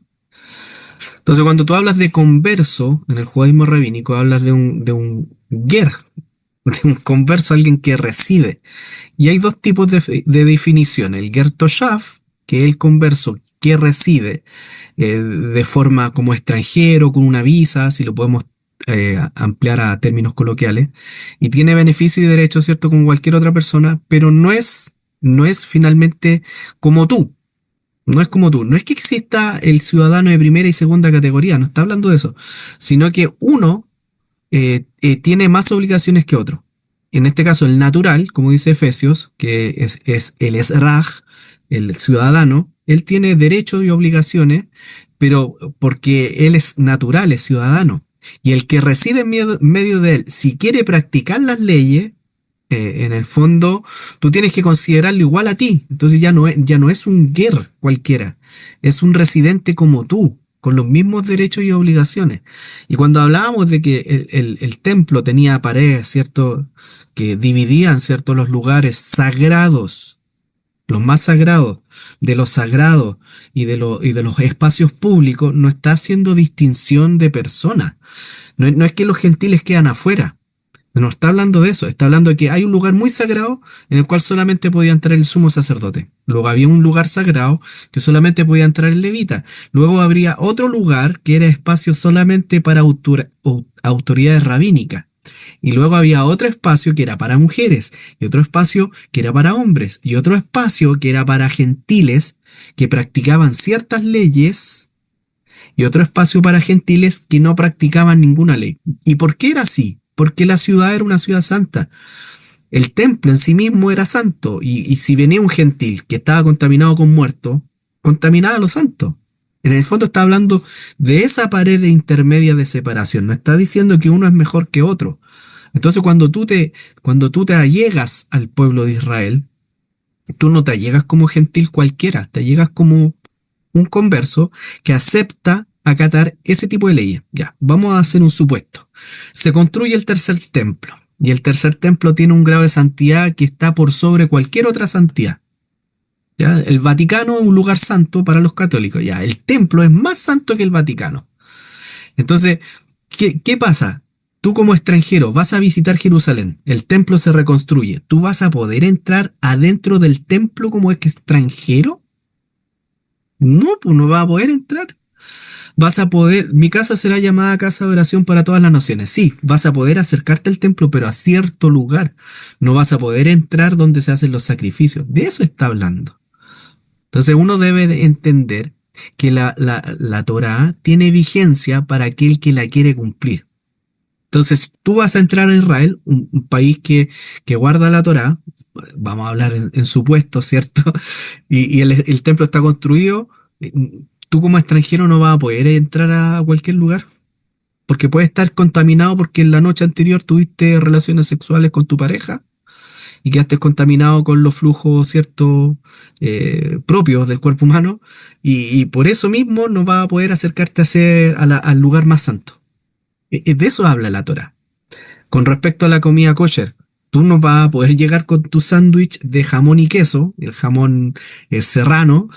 Entonces, cuando tú hablas de converso en el judaísmo rabínico, hablas de un ger, de un converso, alguien que reside. Y hay dos tipos de definición. El ger toshav, que es el converso que reside de forma como extranjero, con una visa, si lo podemos ampliar a términos coloquiales, y tiene beneficios y derechos, ¿cierto? Como cualquier otra persona, pero no es finalmente como tú. No es como tú. No es que exista el ciudadano de primera y segunda categoría, no está hablando de eso, sino que uno tiene más obligaciones que otro. En este caso, el natural, como dice Efesios, que es el Esraj, el ciudadano, él tiene derechos y obligaciones, pero porque él es natural, es ciudadano. Y el que reside en medio de él, si quiere practicar las leyes, en el fondo, tú tienes que considerarlo igual a ti. Entonces ya no es un guer cualquiera, es un residente como tú, con los mismos derechos y obligaciones. Y cuando hablábamos de que el templo tenía paredes, ¿cierto? Que dividían, ¿cierto? Los lugares sagrados, los más sagrados, de los sagrados y de los espacios públicos, no está haciendo distinción de personas. No es que los gentiles quedan afuera. No está hablando de eso, está hablando de que hay un lugar muy sagrado en el cual solamente podía entrar el sumo sacerdote. Luego había un lugar sagrado que solamente podía entrar el levita. Luego habría otro lugar que era espacio solamente para autoridades rabínicas. Y luego había otro espacio que era para mujeres, y otro espacio que era para hombres, y otro espacio que era para gentiles que practicaban ciertas leyes, y otro espacio para gentiles que no practicaban ninguna ley. ¿Y por qué era así? Porque la ciudad era una ciudad santa. El templo en sí mismo era santo. Y si venía un gentil que estaba contaminado con muerto, contaminaba a los santos. En el fondo está hablando de esa pared intermedia de separación. No está diciendo que uno es mejor que otro. Entonces cuando tú te allegas al pueblo de Israel, tú no te allegas como gentil cualquiera, te allegas como un converso que acepta acatar ese tipo de leyes. Ya, vamos a hacer un supuesto. Se construye el tercer templo. y el tercer templo tiene un grado de santidad que está por sobre cualquier otra santidad. ¿Ya? El Vaticano es un lugar santo para los católicos. Ya, el templo es más santo que el Vaticano. Entonces, ¿qué pasa? Tú como extranjero vas a visitar Jerusalén, el templo se reconstruye. ¿Tú vas a poder entrar adentro del templo como extranjero? No, pues no vas a poder entrar. Vas a poder, mi casa será llamada casa de oración para todas las naciones. Sí, vas a poder acercarte al templo, pero a cierto lugar. No vas a poder entrar donde se hacen los sacrificios. De eso está hablando. Entonces uno debe de entender que la Torá tiene vigencia para aquel que la quiere cumplir. Entonces tú vas a entrar a Israel, un país que guarda la Torá, vamos a hablar en supuesto, ¿cierto? Y el templo está construido, tú como extranjero no vas a poder entrar a cualquier lugar, porque puede estar contaminado porque en la noche anterior tuviste relaciones sexuales con tu pareja y quedaste contaminado con los flujos, ¿cierto? Propios del cuerpo humano, y por eso mismo no vas a poder acercarte al lugar más santo. De eso habla la Torá. Con respecto a la comida kosher, tú no vas a poder llegar con tu sándwich de jamón y queso, el jamón serrano,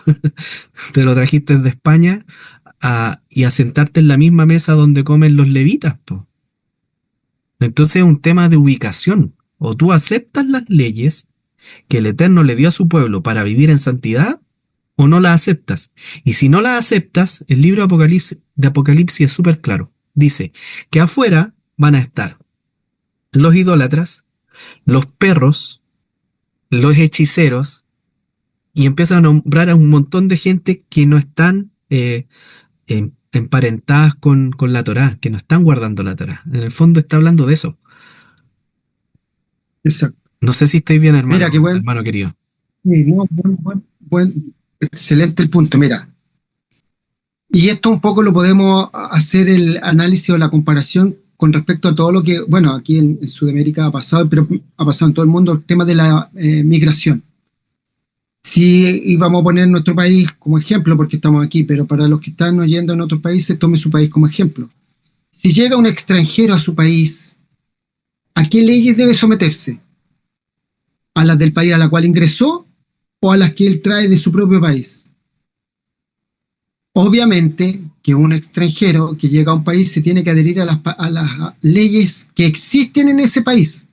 te lo trajiste de España, y a sentarte en la misma mesa donde comen los levitas, po. Entonces es un tema de ubicación. O tú aceptas las leyes que el Eterno le dio a su pueblo para vivir en santidad, o no las aceptas. Y si no las aceptas, el libro de Apocalipsis es súper claro. Dice que afuera van a estar los idólatras, los perros, los hechiceros, y empiezan a nombrar a un montón de gente que no están emparentadas con la Torá, que no están guardando la Torá. En el fondo está hablando de eso. Exacto. No sé si estoy bien, Mira, qué bueno. hermano querido. Sí, no, excelente el punto, mira. Y esto un poco lo podemos hacer el análisis o la comparación con respecto a todo lo que, bueno, aquí en Sudamérica ha pasado, pero ha pasado en todo el mundo el tema de la migración. Si íbamos a poner nuestro país como ejemplo, porque estamos aquí, pero para los que están oyendo en otros países, tome su país como ejemplo. Si llega un extranjero a su país, ¿a qué leyes debe someterse? ¿A las del país a la cual ingresó o a las que él trae de su propio país? Obviamente que un extranjero que llega a un país se tiene que adherir a las leyes que existen en ese país.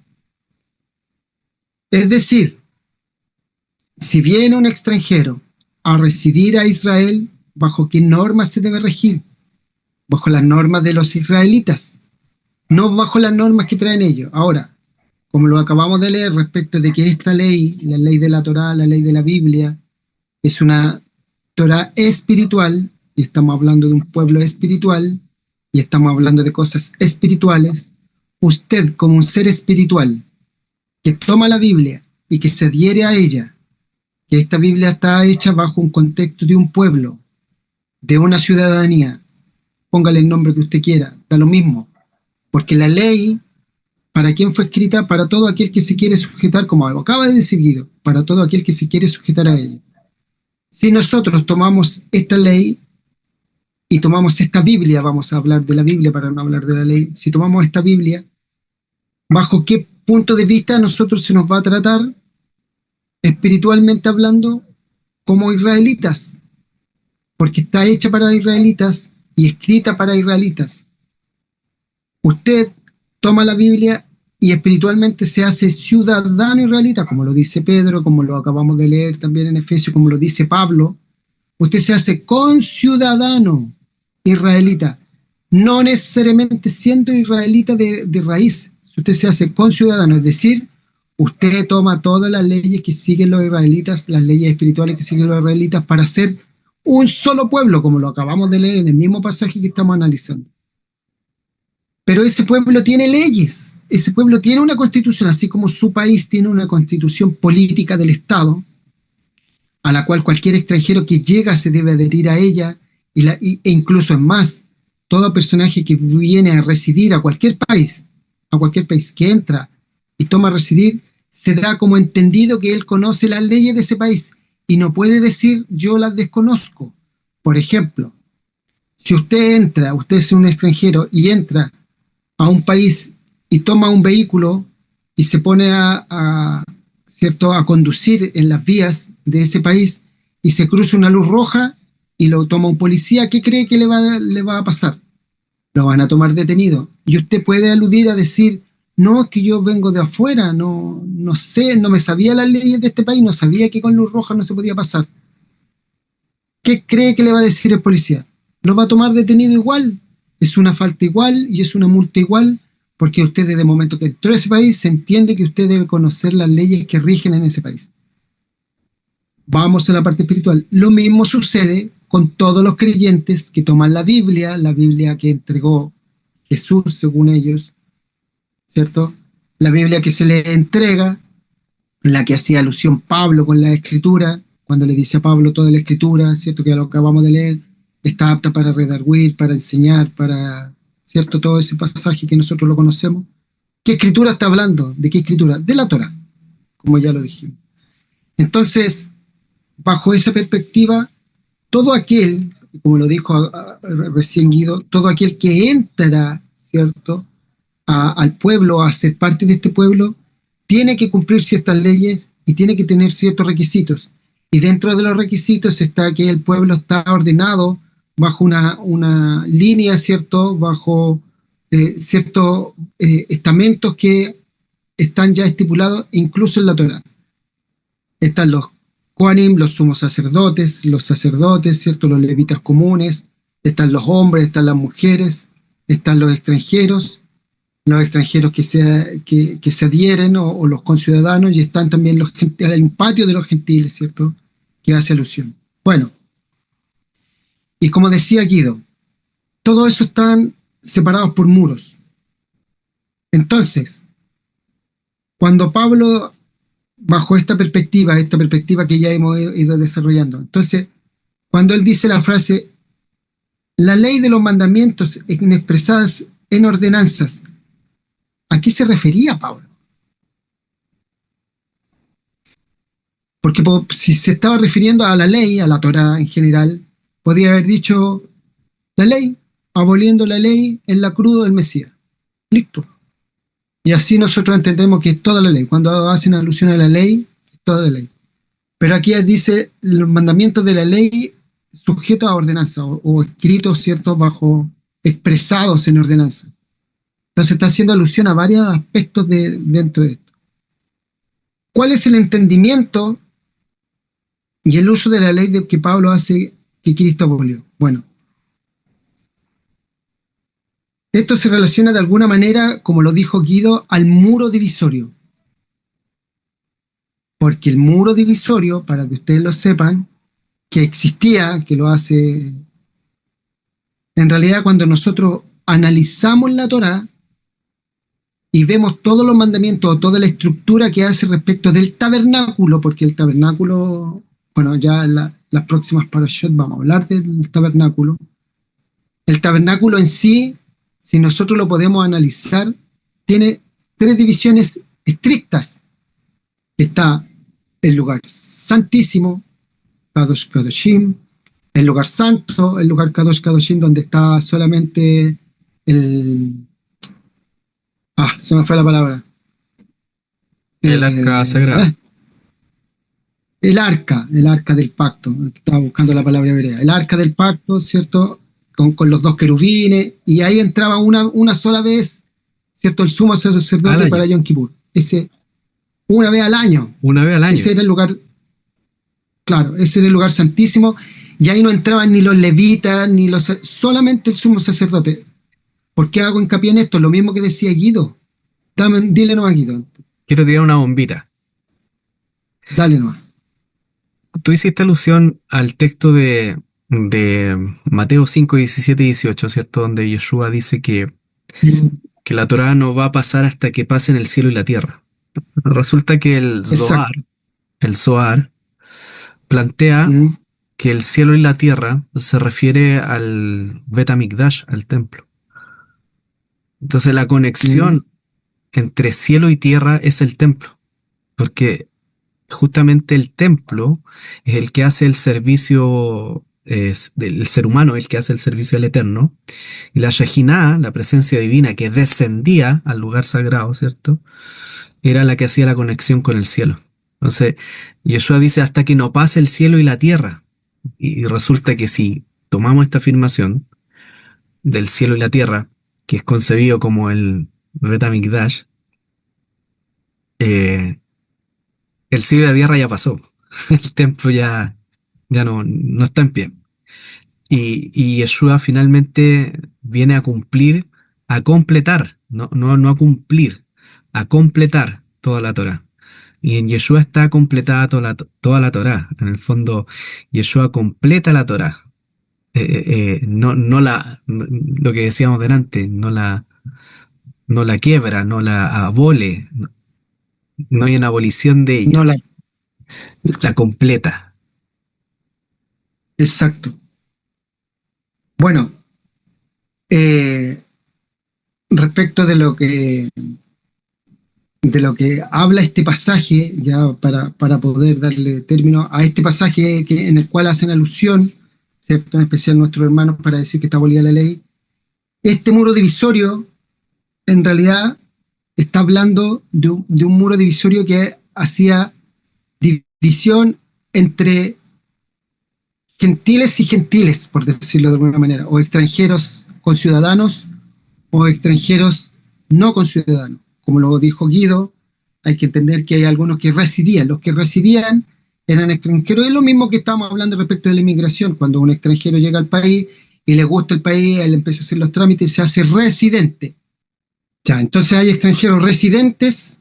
Es decir, si viene un extranjero a residir a Israel, ¿bajo qué normas se debe regir? Bajo las normas de los israelitas, no bajo las normas que traen ellos. Ahora, como lo acabamos de leer respecto de que esta ley, la ley de la Torá, la ley de la Biblia, es una Torá espiritual, y estamos hablando de un pueblo espiritual, y estamos hablando de cosas espirituales, usted como un ser espiritual que toma la Biblia y que se adhiere a ella, que esta Biblia está hecha bajo un contexto de un pueblo, de una ciudadanía, póngale el nombre que usted quiera, da lo mismo, porque la ley, ¿para quién fue escrita? Para todo aquel que se quiere sujetar, como acaba de decir Guido, para todo aquel que se quiere sujetar a ella. Si nosotros tomamos esta ley y tomamos esta Biblia, vamos a hablar de la Biblia para no hablar de la ley, si tomamos esta Biblia, ¿bajo qué punto de vista a nosotros se nos va a tratar, espiritualmente hablando, como israelitas? Porque está hecha para israelitas y escrita para israelitas. Usted toma la Biblia y espiritualmente se hace ciudadano israelita, como lo dice Pedro, como lo acabamos de leer también en Efesios, como lo dice Pablo. Usted se hace conciudadano israelita, no necesariamente siendo israelita de raíz. Usted se hace conciudadano, es decir, usted toma todas las leyes que siguen los israelitas, las leyes espirituales que siguen los israelitas, para ser un solo pueblo, como lo acabamos de leer en el mismo pasaje que estamos analizando. Pero ese pueblo tiene leyes, ese pueblo tiene una constitución, así como su país tiene una constitución política del Estado, a la cual cualquier extranjero que llega se debe adherir a ella, e incluso es más, todo personaje que viene a residir a cualquier país que entra y toma a residir, se da como entendido que él conoce las leyes de ese país y no puede decir yo las desconozco. Por ejemplo, si usted es un extranjero y entra a un país y toma un vehículo y se pone ¿cierto?, a conducir en las vías de ese país y se cruza una luz roja y lo toma un policía, ¿qué cree que le va a pasar? Lo van a tomar detenido. Y usted puede aludir a decir, no, es que yo vengo de afuera, no sé, no me sabía las leyes de este país, no sabía que con luz roja no se podía pasar. ¿Qué cree que le va a decir el policía? Lo va a tomar detenido igual, es una falta igual y es una multa igual, porque usted desde el momento que entró a ese país se entiende que usted debe conocer las leyes que rigen en ese país. Vamos a la parte espiritual. Lo mismo sucede con todos los creyentes que toman la Biblia que entregó Jesús, según ellos, ¿cierto? La Biblia que se le entrega, la que hacía alusión Pablo con la Escritura, cuando le dice a Pablo toda la Escritura, ¿cierto? Que lo acabamos de leer, está apta para redarguir, para enseñar, ¿cierto? Todo ese pasaje que nosotros lo conocemos. ¿Qué Escritura está hablando? ¿De qué Escritura? De la Torá, como ya lo dijimos. Entonces, bajo esa perspectiva, todo aquel, como lo dijo recién Guido, todo aquel que entra, ¿cierto?, al pueblo, a ser parte de este pueblo, tiene que cumplir ciertas leyes y tiene que tener ciertos requisitos. Y dentro de los requisitos está que el pueblo está ordenado bajo una línea, ¿cierto?, bajo ciertos estamentos que están ya estipulados incluso en la Torá. Están los Kohanim, los sumos sacerdotes, ¿cierto?, los levitas comunes, están los hombres, están las mujeres, están los extranjeros que se adhieren o los conciudadanos, y están también el patio de los gentiles, ¿cierto?, que hace alusión. Bueno, y como decía Guido, todo eso están separados por muros. Entonces, cuando Pablo, bajo esta perspectiva que ya hemos ido desarrollando, entonces, cuando él dice la frase, la ley de los mandamientos expresadas en ordenanzas, ¿a qué se refería Pablo? Porque si se estaba refiriendo a la ley, a la Torá en general, podría haber dicho la ley, aboliendo la ley en la cruz del Mesías. Listo. Y así nosotros entendemos que es toda la ley. Cuando hacen alusión a la ley, es toda la ley. Pero aquí dice los mandamientos de la ley sujetos a ordenanza o escritos, ¿cierto?, expresados en ordenanza. Entonces está haciendo alusión a varios aspectos dentro de esto. ¿Cuál es el entendimiento y el uso de la ley que Pablo hace que Cristo abolió? Bueno, esto se relaciona de alguna manera, como lo dijo Guido, al muro divisorio. Porque el muro divisorio, para que ustedes lo sepan, que existía, que lo hace... En realidad, cuando nosotros analizamos la Torá y vemos todos los mandamientos, toda la estructura que hace respecto del tabernáculo, porque el tabernáculo, bueno, ya en las próximas parashot vamos a hablar del tabernáculo. El tabernáculo en sí, si nosotros lo podemos analizar, tiene 3 divisiones estrictas. Está el lugar santísimo, Kadosh Kadoshim, el lugar santo, el lugar Kadosh Kadoshim, donde está solamente se me fue la palabra. El arca sagrada. El arca del pacto. Estaba buscando la palabra hebrea. El arca del pacto, ¿cierto? Con los 2 querubines, y ahí entraba una sola vez, ¿cierto?, el sumo sacerdote para Yom Kippur. Una vez al año. Una vez al año. Ese era el lugar, claro, ese era el lugar santísimo, y ahí no entraban ni los levitas, solamente el sumo sacerdote. ¿Por qué hago hincapié en esto? Lo mismo que decía Guido. Dile nomás, Guido. Quiero tirar una bombita. Dale nomás. Tú hiciste alusión al texto de Mateo 5, 17 y 18, ¿cierto? Donde Yeshua dice que la Torá no va a pasar hasta que pasen el cielo y la tierra. Resulta que el Zohar plantea que el cielo y la tierra se refiere al Bet HaMikdash, al templo. Entonces la conexión entre cielo y tierra es el templo, porque justamente el templo es el que hace el servicio es del ser humano el que hace el servicio al Eterno, y la Shejinah, la presencia divina que descendía al lugar sagrado, ¿cierto? Era la que hacía la conexión con el cielo. Entonces, Yeshua dice hasta que no pase el cielo y la tierra. Y resulta que si tomamos esta afirmación del cielo y la tierra, que es concebido como el Bet HaMikdash, eh, el cielo y la tierra ya pasó. El templo ya no está en pie. Y Yeshua finalmente viene a cumplir, a completar, no a cumplir, a completar toda la Torá. Y en Yeshua está completada toda la Torá. En el fondo, Yeshua completa la Torá. Lo que decíamos delante, no la quiebra, no la abole, no hay una abolición de No ella, la, la completa. exacto. Bueno, eh, respecto de lo que habla este pasaje, ya para poder darle término a este pasaje en el cual hacen alusión, ¿cierto? En especial nuestros hermanos, para decir que está abolida la ley. Este muro divisorio, en realidad, está hablando de un muro divisorio que hacía división entre gentiles y gentiles, por decirlo de alguna manera, o extranjeros con ciudadanos o extranjeros no conciudadanos. Como lo dijo Guido, hay que entender que hay algunos que residían. Los que residían eran extranjeros. Es lo mismo que estamos hablando respecto de la inmigración. Cuando un extranjero llega al país y le gusta el país, él empieza a hacer los trámites y se hace residente. Ya, entonces hay extranjeros residentes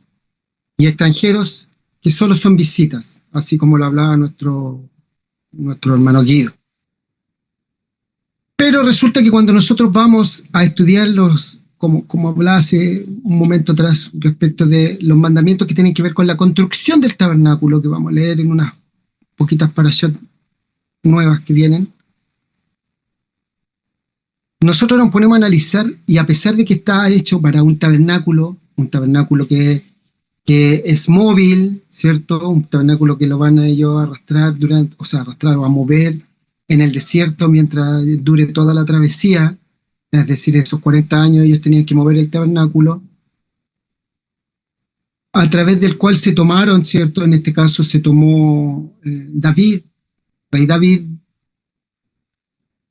y extranjeros que solo son visitas, así como lo hablaba nuestro hermano Guido. Pero resulta que cuando nosotros vamos a estudiar como hablaba hace un momento atrás, respecto de los mandamientos que tienen que ver con la construcción del tabernáculo, que vamos a leer en unas poquitas parashot nuevas que vienen, nosotros nos ponemos a analizar, y a pesar de que está hecho para un tabernáculo que es móvil, ¿cierto? Un tabernáculo que lo van a ellos a arrastrar arrastrar o a mover en el desierto mientras dure toda la travesía, es decir, esos 40 años ellos tenían que mover el tabernáculo, a través del cual se tomaron, ¿cierto? En este caso se tomó rey David,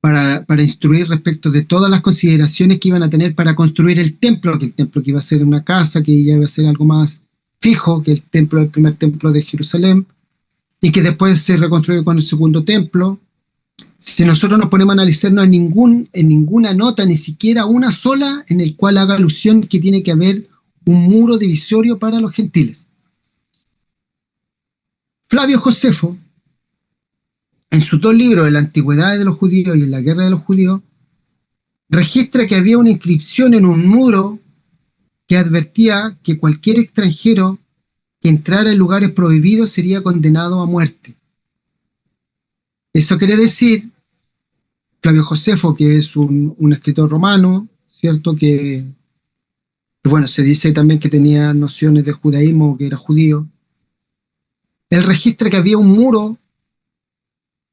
para instruir respecto de todas las consideraciones que iban a tener para construir el templo, que el templo que iba a ser una casa, que ya iba a ser algo más fijo que el primer templo de Jerusalén, y que después se reconstruyó con el segundo templo. Si nosotros nos ponemos a analizarnos en ninguna nota, ni siquiera una sola, en el cual haga alusión que tiene que haber un muro divisorio para los gentiles. Flavio Josefo, en sus dos libros, de la antigüedad de los judíos y en la guerra de los judíos, registra que había una inscripción en un muro que advertía que cualquier extranjero que entrara en lugares prohibidos sería condenado a muerte. Eso quiere decir, Flavio Josefo, que es un escritor romano, ¿cierto? Que bueno, se dice también que tenía nociones de judaísmo, que era judío. Él registra que había un muro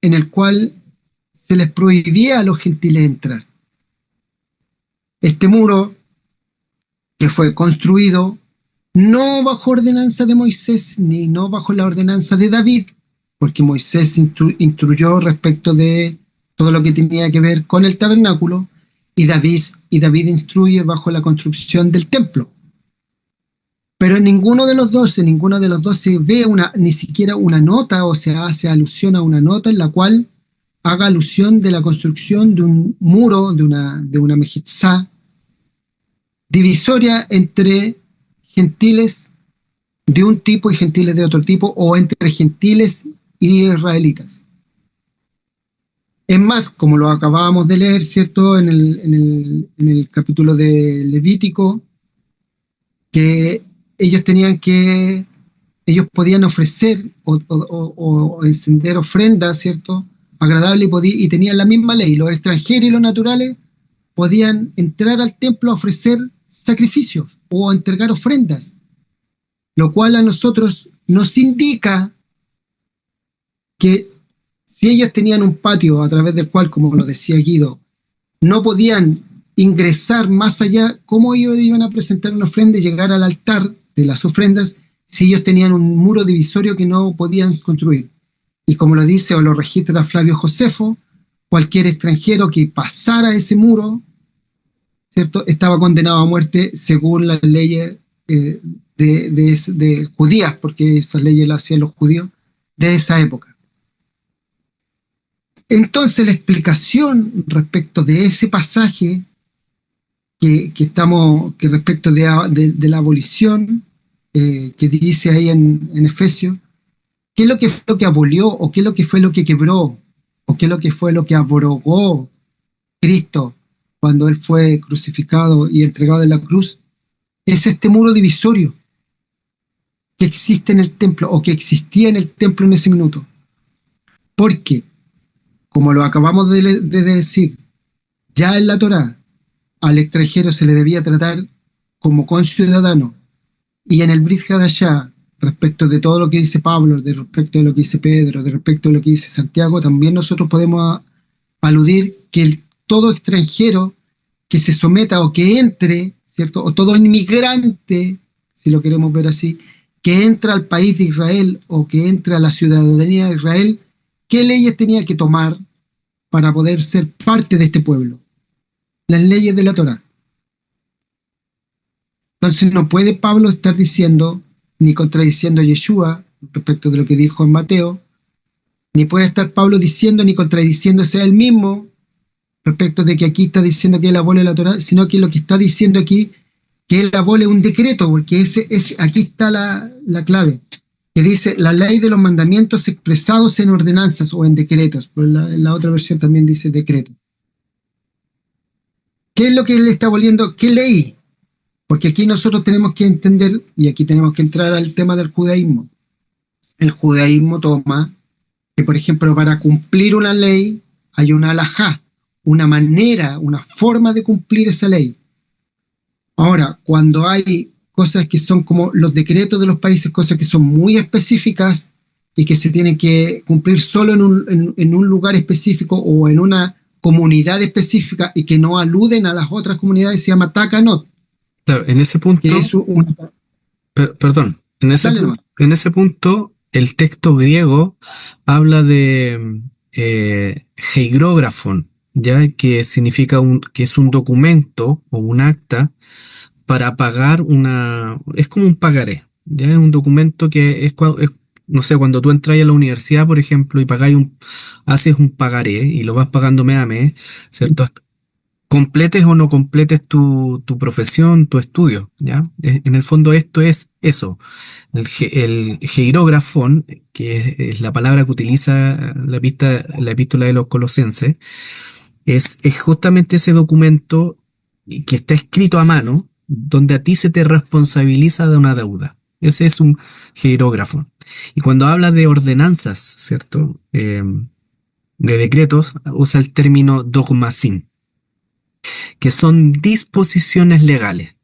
en el cual se les prohibía a los gentiles entrar. Este muro, que fue construido no bajo ordenanza de Moisés, ni no bajo la ordenanza de David, porque Moisés instruyó respecto de todo lo que tenía que ver con el tabernáculo, y David instruye bajo la construcción del templo. Pero en ninguno de los dos se ve ni siquiera una nota, o se hace alusión a una nota en la cual haga alusión de la construcción de un muro, de una mejitzá, divisoria entre gentiles de un tipo y gentiles de otro tipo, o entre gentiles y israelitas. Es más, como lo acabábamos de leer, ¿cierto?, en el capítulo de Levítico, que ellos podían ofrecer o encender ofrendas, ¿cierto?, agradables, y tenían la misma ley. Los extranjeros y los naturales podían entrar al templo a ofrecer sacrificios o a entregar ofrendas, lo cual a nosotros nos indica que si ellos tenían un patio a través del cual, como lo decía Guido, no podían ingresar más allá, ¿cómo ellos iban a presentar una ofrenda y llegar al altar de las ofrendas si ellos tenían un muro divisorio que no podían construir? Y como lo dice o lo registra Flavio Josefo, cualquier extranjero que pasara ese muro, ¿cierto?, estaba condenado a muerte según las leyes de judías, porque esas leyes las hacían los judíos de esa época. Entonces la explicación respecto de ese pasaje que respecto de la abolición, que dice ahí en Efesios, ¿qué es lo que fue lo que abolió o qué es lo que fue lo que quebró o qué es lo que fue lo que abrogó Cristo cuando Él fue crucificado y entregado en la cruz? Es este muro divisorio que existe en el templo o que existía en el templo en ese minuto. Porque, como lo acabamos de decir, ya en la Torá al extranjero se le debía tratar como conciudadano, y en el Brit Hadashah, respecto de todo lo que dice Pablo, de respecto de lo que dice Pedro, de respecto de lo que dice Santiago, también nosotros podemos aludir que todo extranjero que se someta o que entre, ¿cierto?, o todo inmigrante, si lo queremos ver así, que entra al país de Israel o que entra a la ciudadanía de Israel, ¿qué leyes tenía que tomar para poder ser parte de este pueblo? Las leyes de la Torá. Entonces no puede Pablo estar diciendo ni contradiciendo a Yeshua respecto de lo que dijo en Mateo, ni puede estar Pablo diciendo ni contradiciéndose a él mismo respecto de que aquí está diciendo que él abole la Torá, sino que lo que está diciendo aquí que él abole un decreto, porque aquí está la clave, que dice la ley de los mandamientos expresados en ordenanzas o en decretos, pero en la otra versión también dice decreto. ¿Qué es lo que él está aboliendo? ¿Qué ley? Porque aquí nosotros tenemos que entender, y aquí tenemos que entrar al tema del judaísmo. El judaísmo toma que, por ejemplo, para cumplir una ley hay una halajá, una manera, una forma de cumplir esa ley. Ahora, cuando hay cosas que son como los decretos de los países, cosas que son muy específicas y que se tienen que cumplir solo en un lugar específico o en una comunidad específica y que no aluden a las otras comunidades, se llama takanot. Claro, en ese punto, Que es perdón, en ese punto el texto griego habla de heigrógrafon, ya que significa que es un documento o un acta para pagar es como un pagaré, ya es un documento que no sé, cuando tú entras a la universidad, por ejemplo, y haces un pagaré y lo vas pagando mes a mes, ¿cierto? Completes o no completes tu profesión, tu estudio, ¿ya? En el fondo esto es eso. El hierógrafón, que es la palabra que utiliza la epístola de los Colosenses, es justamente ese documento que está escrito a mano, donde a ti se te responsabiliza de una deuda. Ese es un hierógrafo. Y cuando habla de ordenanzas, ¿cierto? De decretos, usa el término dogmasin, que son disposiciones legales.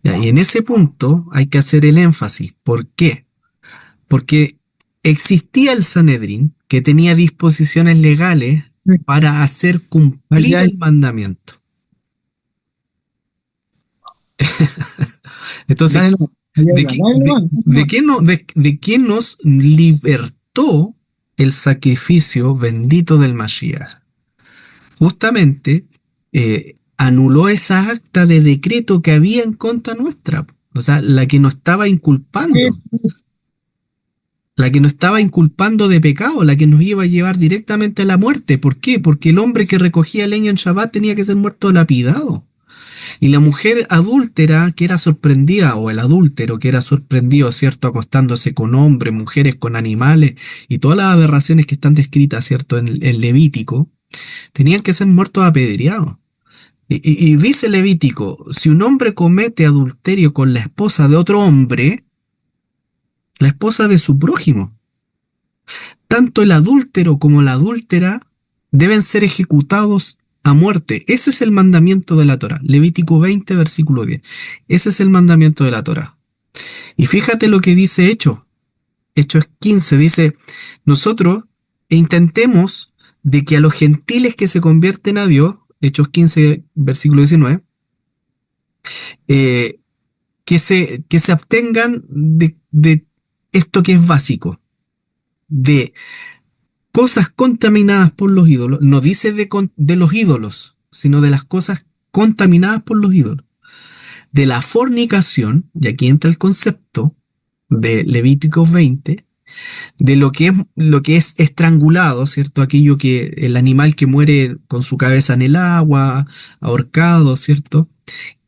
¿Ya? Y en ese punto hay que hacer el énfasis. ¿Por qué? Porque existía el Sanedrín que tenía disposiciones legales para hacer cumplir el mandamiento. Entonces, ¿de qué nos libertó el sacrificio bendito del Mashiach? Justamente anuló esa acta de decreto que había en contra nuestra, o sea, la que nos estaba inculpando. La que nos estaba inculpando de pecado, la que nos iba a llevar directamente a la muerte. ¿Por qué? Porque el hombre que recogía leña en Shabbat tenía que ser muerto lapidado. Y la mujer adúltera que era sorprendida, o el adúltero que era sorprendido, ¿cierto?, acostándose con hombres, mujeres, con animales, y todas las aberraciones que están descritas, ¿cierto?, en Levítico, tenían que ser muertos apedreados. Y dice Levítico, si un hombre comete adulterio con la esposa de otro hombre, la esposa de su prójimo, tanto el adúltero como la adúltera deben ser ejecutados a muerte. Ese es el mandamiento de la Torá. Levítico 20, versículo 10. Ese es el mandamiento de la Torá. Y fíjate lo que dice Hechos 15, dice, nosotros e intentemos de que a los gentiles que se convierten a Dios, Hechos 15, versículo 19, eh, que se abstengan de esto que es básico, de cosas contaminadas por los ídolos. No dice de los ídolos, sino de las cosas contaminadas por los ídolos. De la fornicación, y aquí entra el concepto de Levíticos 20, de lo que es estrangulado, ¿cierto? Aquello que el animal que muere con su cabeza en el agua, ahorcado, ¿cierto?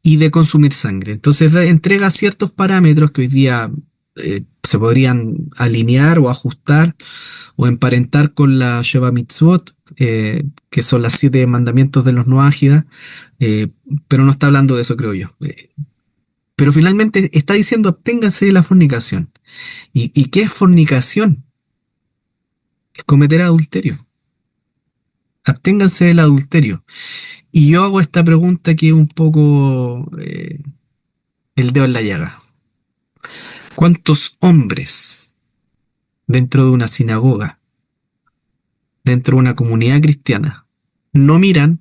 Y de consumir sangre. Entonces entrega ciertos parámetros que hoy día se podrían alinear o ajustar o emparentar con la Sheva Mitzvot, que son las 7 mandamientos de los Noágidas, pero no está hablando de eso, creo yo. Pero finalmente está diciendo absténganse de la fornicación. ¿Y qué es fornicación? Es cometer adulterio. Absténganse del adulterio. Y yo hago esta pregunta que es un poco el dedo en la llaga. ¿Cuántos hombres dentro de una sinagoga, dentro de una comunidad cristiana, no miran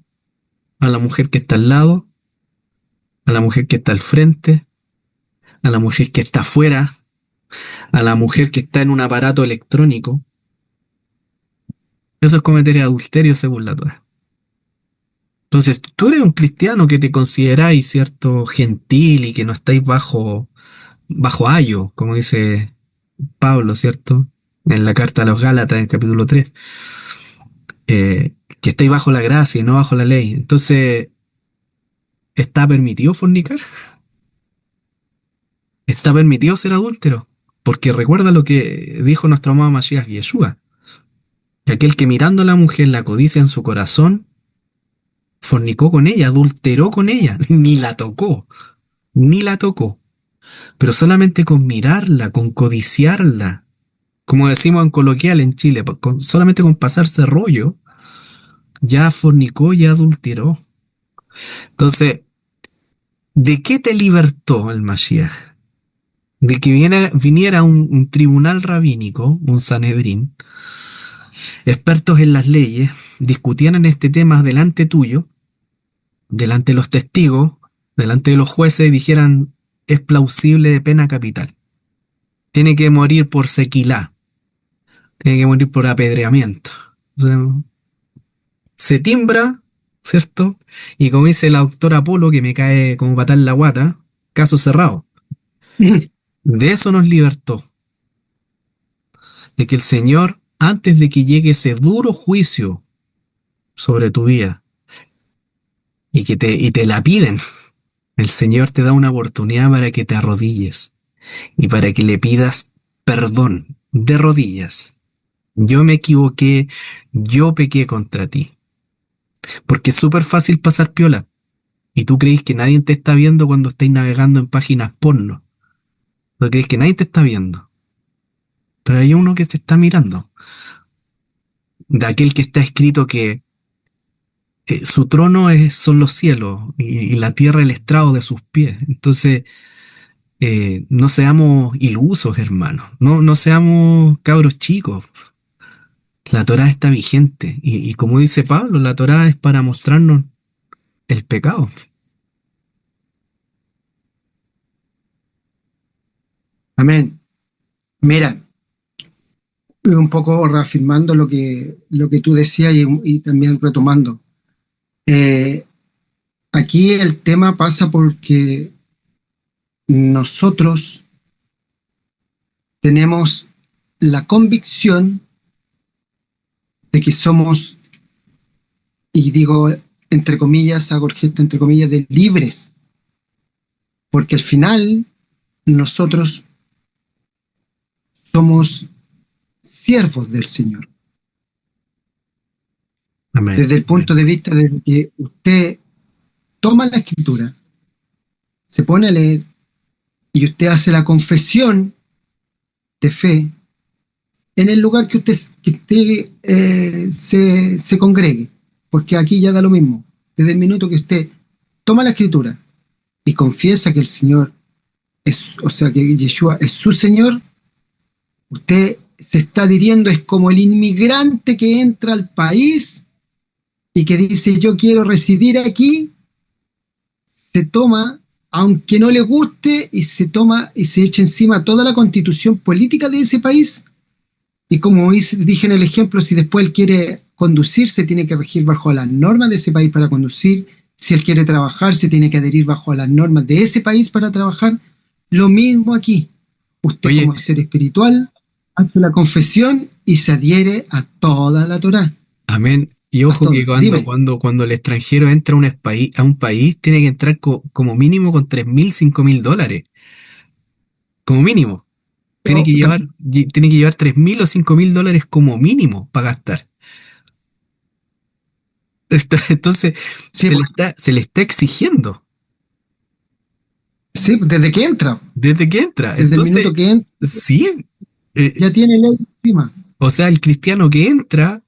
a la mujer que está al lado, a la mujer que está al frente, a la mujer que está afuera, a la mujer que está en un aparato electrónico? Eso es cometer adulterio según la Torá. Entonces, tú eres un cristiano que te consideráis, cierto, gentil y que no estáis bajo ayo, como dice Pablo, ¿cierto? En la carta a los Gálatas, en capítulo 3, que estáis bajo la gracia y no bajo la ley. Entonces, ¿está permitido fornicar? ¿Está permitido ser adúltero? Porque recuerda lo que dijo nuestro amado Mashiach Yeshua, que aquel que mirando a la mujer la codicia en su corazón, fornicó con ella, adulteró con ella, ni la tocó, ni la tocó. Pero solamente con mirarla, con codiciarla, como decimos en coloquial en Chile, solamente con pasarse rollo, ya fornicó, ya adulteró. Entonces, ¿de qué te libertó el Mashiach? De que viniera un tribunal rabínico, un Sanedrín, expertos en las leyes, discutieran este tema delante tuyo, delante de los testigos, delante de los jueces, y dijeran, es plausible de pena capital. Tiene que morir por sequilá, tiene que morir por apedreamiento. O sea, se timbra, ¿cierto? Y como dice la doctora Polo, que me cae como patar en la guata, caso cerrado. De eso nos libertó. De que el Señor, antes de que llegue ese duro juicio sobre tu vida, y te la piden, el Señor te da una oportunidad para que te arrodilles y para que le pidas perdón de rodillas. Yo me equivoqué, yo pequé contra ti. Porque es súper fácil pasar piola. Y tú crees que nadie te está viendo cuando estáis navegando en páginas porno. Tú crees que nadie te está viendo. Pero hay uno que te está mirando. De aquel que está escrito que su trono son los cielos y la tierra el estrado de sus pies. Entonces, no seamos ilusos, hermanos. No seamos cabros chicos. La Torá está vigente. Y como dice Pablo, la Torá es para mostrarnos el pecado. Amén. Mira, un poco reafirmando lo que tú decías y también retomando. Eh, Aquí el tema pasa porque nosotros tenemos la convicción de que somos, y digo entre comillas, hago el gesto entre comillas, de libres, porque al final nosotros somos siervos del Señor. Amén. Desde el punto de vista de que usted toma la escritura, se pone a leer y usted hace la confesión de fe en el lugar que usted se congregue, porque aquí ya da lo mismo. Desde el minuto que usted toma la escritura y confiesa que el Señor es, o sea, que Yeshua es su Señor, usted se está adhiriendo es como el inmigrante que entra al país y que dice yo quiero residir aquí, se toma, aunque no le guste, y se toma y se echa encima toda la constitución política de ese país. Y como dije en el ejemplo, si después él quiere conducir, se tiene que regir bajo las normas de ese país para conducir. Si él quiere trabajar, se tiene que adherir bajo las normas de ese país para trabajar. Lo mismo aquí. Usted Oye, como ser espiritual hace la confesión y se adhiere a toda la Torá. amén. Y A ojo que todo. Dime. cuando el extranjero entra a un país, tiene que entrar como mínimo con 3.000, $5.000. Como mínimo. Tiene que Yo llevar, tiene que llevar 3.000 o $5.000 como mínimo para gastar. Entonces, sí, se le está exigiendo sí, desde que entra, desde que entra. desde el Entonces, minuto que entra, sí, eh, ya tiene ley encima. o sea, el cristiano que entra,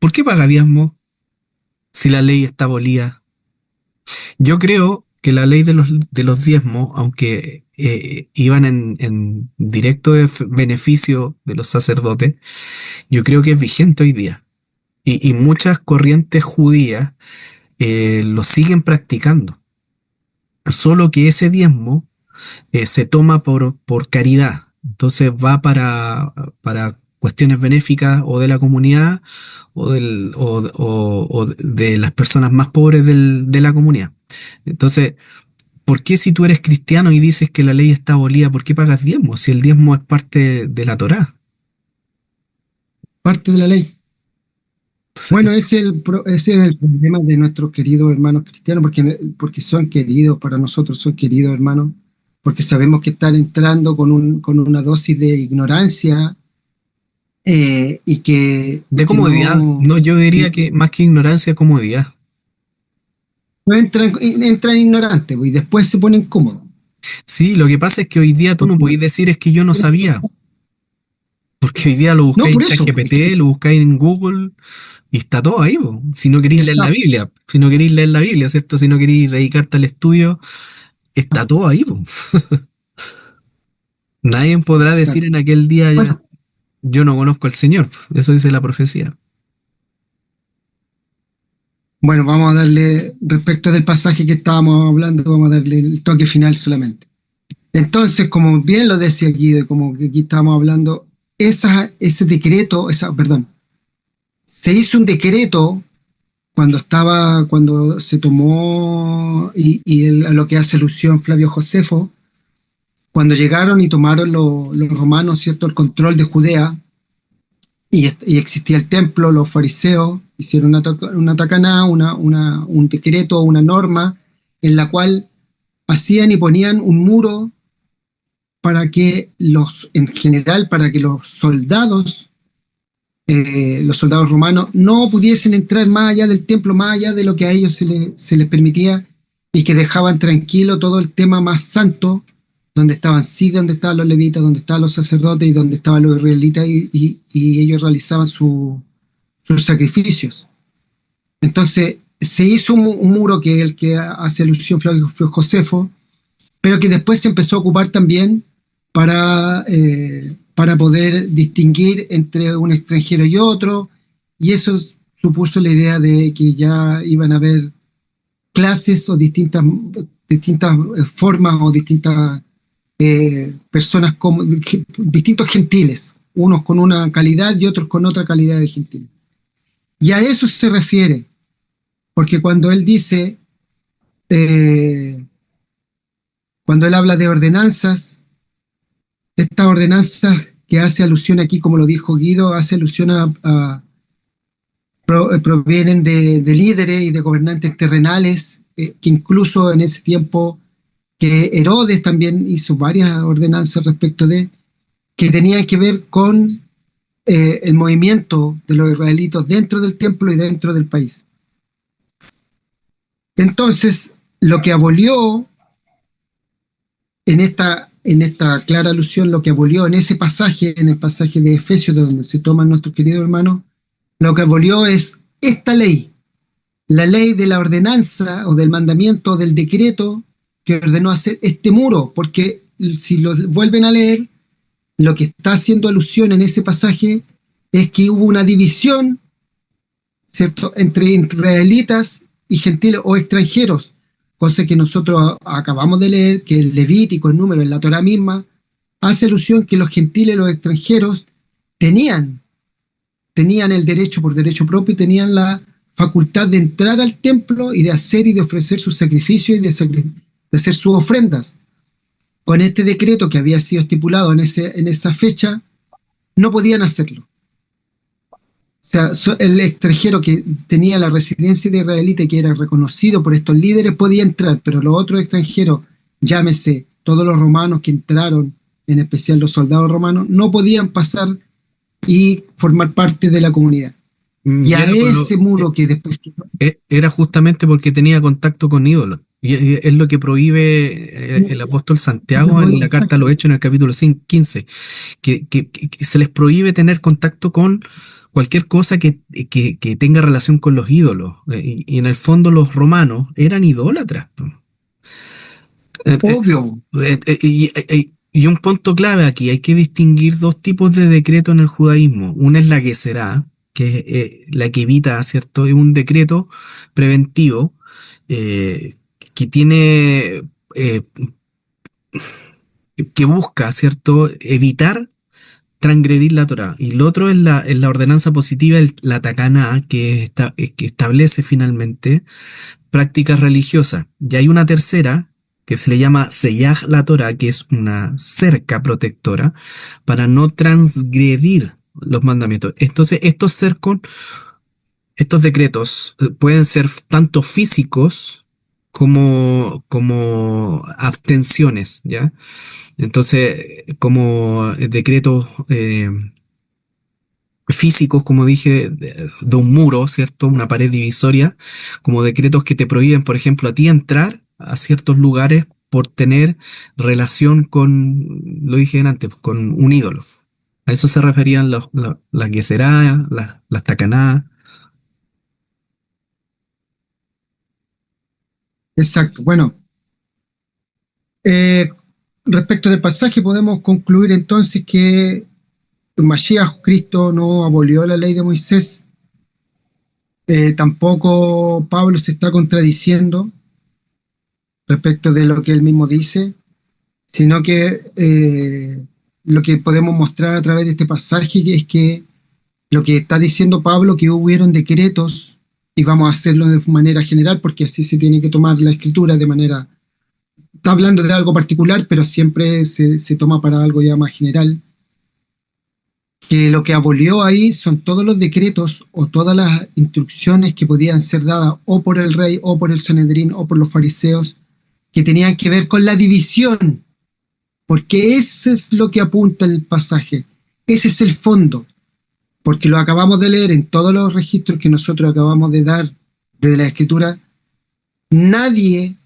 ¿por qué paga diezmo si la ley está abolida? Yo creo que la ley de los diezmos, aunque iban en directo beneficio de los sacerdotes, yo creo que es vigente hoy día. Y muchas corrientes judías lo siguen practicando. Solo que ese diezmo se toma por caridad. Entonces va para cuestiones benéficas o de la comunidad o de las personas más pobres de la comunidad. Entonces, ¿por qué si tú eres cristiano y dices que la ley está abolida, por qué pagas diezmo? Si el diezmo es parte de la Torá. Parte de la ley. Bueno, ese es el problema de nuestros queridos hermanos cristianos, porque son queridos para nosotros, son queridos hermanos, porque sabemos que están entrando con una dosis de ignorancia y De que comodidad. no, No, yo diría que que más que ignorancia, comodidad. no entran ignorantes, pues, y después se ponen cómodos. Sí, lo que pasa es que hoy día tú no Porque- podés decir es que yo no sabía, porque hoy día lo no, buscáis en por eso, es que ChatGPT, lo buscáis en Google y está todo ahí, po. Si no queréis leer la está, Biblia, si no queréis leer la Biblia, ¿cierto? Si no queréis dedicarte al estudio, está todo ahí, po. Nadie podrá decir claro. en aquel día ya, Bueno, yo no conozco al Señor. Eso dice la profecía. bueno, vamos a darle, respecto del pasaje que estábamos hablando, vamos a darle el toque final solamente. Entonces, como bien lo decía Guido, como que aquí estábamos hablando, ese decreto, perdón, se hizo un decreto cuando se tomó, a lo que hace alusión Flavio Josefo, cuando llegaron y tomaron los romanos, ¿cierto?, el control de Judea, y existía el templo, los fariseos hicieron una tacaná, un decreto, una norma, en la cual hacían y ponían un muro en general, para que los soldados romanos no pudiesen entrar más allá del templo, más allá de lo que a ellos se les permitía, y que dejaban tranquilo todo el tema más santo, donde estaban, sí, donde estaban los levitas, donde estaban los sacerdotes y donde estaban los israelitas, y ellos realizaban sus sacrificios. Entonces, se hizo un muro que el que hace alusión Flavio fue Josefo, pero que después se empezó a ocupar también para poder distinguir entre un extranjero y otro, y eso supuso la idea de que ya iban a haber clases o distintas formas o distintas personas, distintos gentiles, unos con una calidad y otros con otra calidad de gentiles. Y a eso se refiere, porque cuando él dice, eh, cuando él habla de ordenanzas, estas ordenanzas que hace alusión aquí, como lo dijo Guido, hace alusión provienen de líderes y de gobernantes terrenales, que incluso en ese tiempo que Herodes también hizo varias ordenanzas respecto que tenían que ver con el movimiento de los israelitos dentro del templo y dentro del país. Entonces, lo que abolió en esta clara alusión, lo que abolió en ese pasaje, en el pasaje de Efesios, de donde se toman nuestros queridos hermanos, lo que abolió es esta ley, la ley de la ordenanza o del mandamiento o del decreto que ordenó hacer este muro, porque si lo vuelven a leer, lo que está haciendo alusión en ese pasaje es que hubo una división, ¿cierto?, entre israelitas y gentiles o extranjeros, cosa que nosotros acabamos de leer, que el Levítico, el número, en la Torá misma, hace alusión que los gentiles, los extranjeros, tenían el derecho por derecho propio, tenían la facultad de entrar al templo y de hacer y de ofrecer sus sacrificios y de hacer sus ofrendas. Con este decreto que había sido estipulado en esa fecha, no podían hacerlo. O sea, el extranjero que tenía la residencia de israelita y que era reconocido por estos líderes podía entrar, pero los otros extranjeros, llámese todos los romanos que entraron, en especial los soldados romanos, no podían pasar y formar parte de la comunidad. Y a ese muro que después... Era justamente porque tenía contacto con ídolos. Y es lo que prohíbe el apóstol Santiago en la carta a los Hechos en el capítulo 15, que se les prohíbe tener contacto con cualquier cosa que tenga relación con los ídolos. Y en el fondo los romanos eran idólatras. Obvio. Y un punto clave aquí, hay que distinguir dos tipos de decreto en el judaísmo. Una es la Geserá, que es la que evita, ¿cierto? Es un decreto preventivo que tiene, que busca, ¿cierto?, evitar transgredir la Torá. Y lo otro es la ordenanza positiva, la Takaná, que establece finalmente prácticas religiosas. Y hay una tercera que se le llama Seyaj la Torá, que es una cerca protectora para no transgredir los mandamientos. Entonces, estos decretos pueden ser tanto físicos como abstenciones, ¿ya? Entonces, como decretos físicos, como dije, de un muro, ¿cierto? Una pared divisoria, como decretos que te prohíben, por ejemplo, a ti entrar a ciertos lugares por tener relación con, lo dije antes, con un ídolo. A eso se referían las Geserá, las Takaná. Exacto. Bueno, respecto del pasaje podemos concluir entonces que Mashiach, Cristo, no abolió la ley de Moisés. Tampoco Pablo se está contradiciendo respecto de lo que él mismo dice, sino que lo que podemos mostrar a través de este pasaje es que lo que está diciendo Pablo, que hubieron decretos, y vamos a hacerlo de manera general, porque así se tiene que tomar la escritura de manera... Está hablando de algo particular, pero siempre se toma para algo ya más general, que lo que abolió ahí son todos los decretos o todas las instrucciones que podían ser dadas o por el rey, o por el Sanedrín, o por los fariseos, que tenían que ver con la división, porque eso es lo que apunta el pasaje, ese es el fondo, porque lo acabamos de leer en todos los registros que nosotros acabamos de dar desde la Escritura. Nadie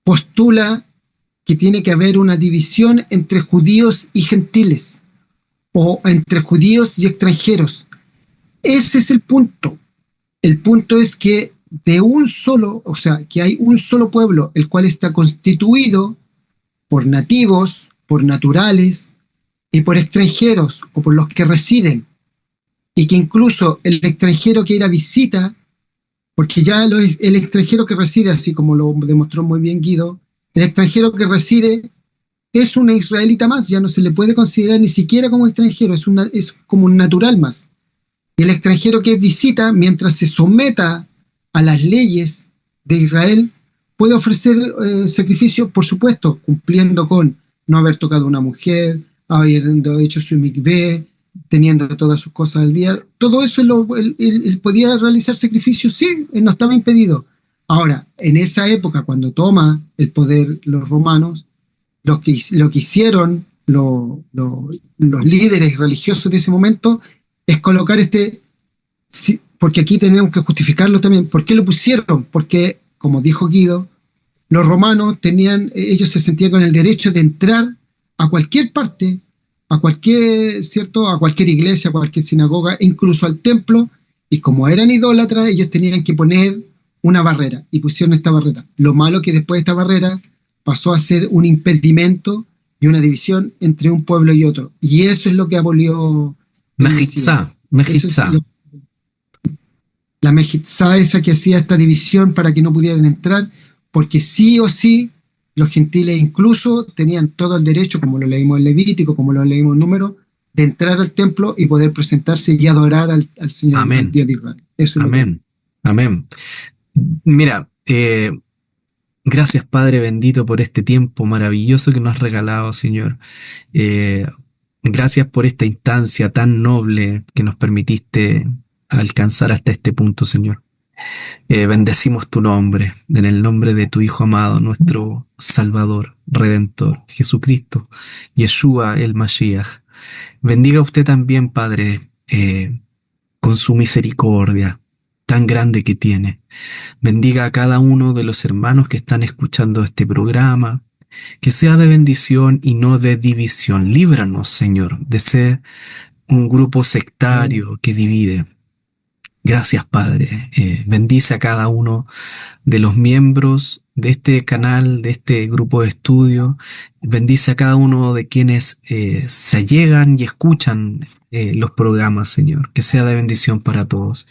postula que tiene que haber una división entre judíos y gentiles, o entre judíos y extranjeros. Ese es el punto. El punto es que de un solo, o sea, que hay un solo pueblo, el cual está constituido por nativos, por naturales y por extranjeros, o por los que residen, y que incluso el extranjero que era visita, porque ya el extranjero que reside, así como lo demostró muy bien Guido, el extranjero que reside es un israelita más, ya no se le puede considerar ni siquiera como extranjero, es como un natural más. Y el extranjero que visita, mientras se someta a las leyes de Israel, puede ofrecer sacrificio, por supuesto, cumpliendo con no haber tocado a una mujer, habiendo hecho su mikvé, teniendo todas sus cosas al día. Todo eso él podía realizar sacrificios, sí, él no estaba impedido. Ahora, en esa época, cuando toma el poder los romanos, lo que hicieron los líderes religiosos de ese momento es colocar porque aquí tenemos que justificarlo también. ¿Por qué lo pusieron? Porque, como dijo Guido, los romanos ellos se sentían con el derecho de entrar a cualquier parte, a cualquier iglesia, a cualquier sinagoga, incluso al templo, y como eran idólatras, ellos tenían que poner una barrera, y pusieron esta barrera. Lo malo que después esta barrera pasó a ser un impedimento y una división entre un pueblo y otro. Y eso es lo que abolió el Mesías. Eso es Mejitzá. la Mejitzá, esa que hacía esta división para que no pudieran entrar, porque sí o sí los gentiles incluso tenían todo el derecho, como lo leímos en Levítico, como lo leímos en Números, de entrar al templo y poder presentarse y adorar al Señor, al Amén, Dios de Israel. Eso es lo que... amén, amén. Mira, gracias Padre bendito por este tiempo maravilloso que nos has regalado, Señor. Eh, Gracias por esta instancia tan noble que nos permitiste alcanzar hasta este punto, Señor. Bendecimos tu nombre, en el nombre de tu Hijo amado, nuestro Salvador, Redentor, Jesucristo, Yeshua el Mashiach. Bendiga usted también, Padre, con su misericordia tan grande que tiene. Bendiga a cada uno de los hermanos que están escuchando este programa, que sea de bendición y no de división. Líbranos, Señor, de ser un grupo sectario que divide. Gracias, Padre. Bendice a cada uno de los miembros de este canal, de este grupo de estudio. Bendice a cada uno de quienes se allegan y escuchan los programas, Señor. Que sea de bendición para todos.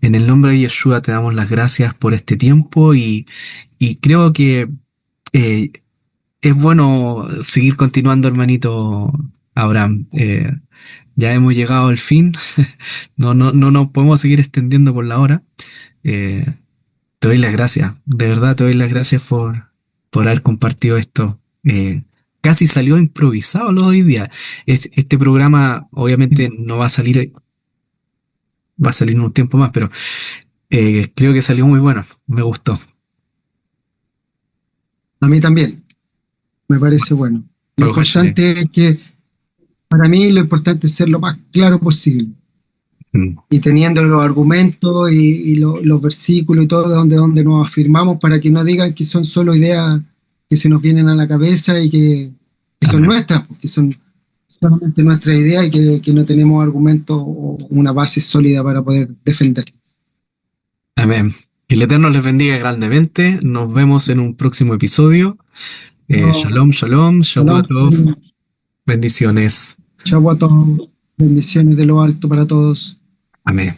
En el nombre de Yeshua te damos las gracias por este tiempo y creo que eh, es bueno seguir continuando, hermanito Abraham. Ya hemos llegado al fin. No nos podemos seguir extendiendo por la hora. Eh, Te doy las gracias. De verdad te doy las gracias por haber compartido esto. Casi salió improvisado lo de hoy día. Este programa obviamente no va a salir, va a salir en un tiempo más, pero creo que salió muy bueno. Me gustó. A mí también, me parece bueno. Lo Baruch Hashem. importante es que, para mí, lo importante es ser lo más claro posible. Mm. Y teniendo los argumentos los versículos y todo donde nos afirmamos para que no digan que son solo ideas que se nos vienen a la cabeza y que son Amén. nuestras, porque son solamente nuestras ideas y que no tenemos argumentos o una base sólida para poder defenderlas. Amén. Que el Eterno les bendiga grandemente. Nos vemos en un próximo episodio. Shalom, shalom, Shavua Tov. Shalom, Bendiciones. chau a todos, bendiciones de lo alto para todos. Amén.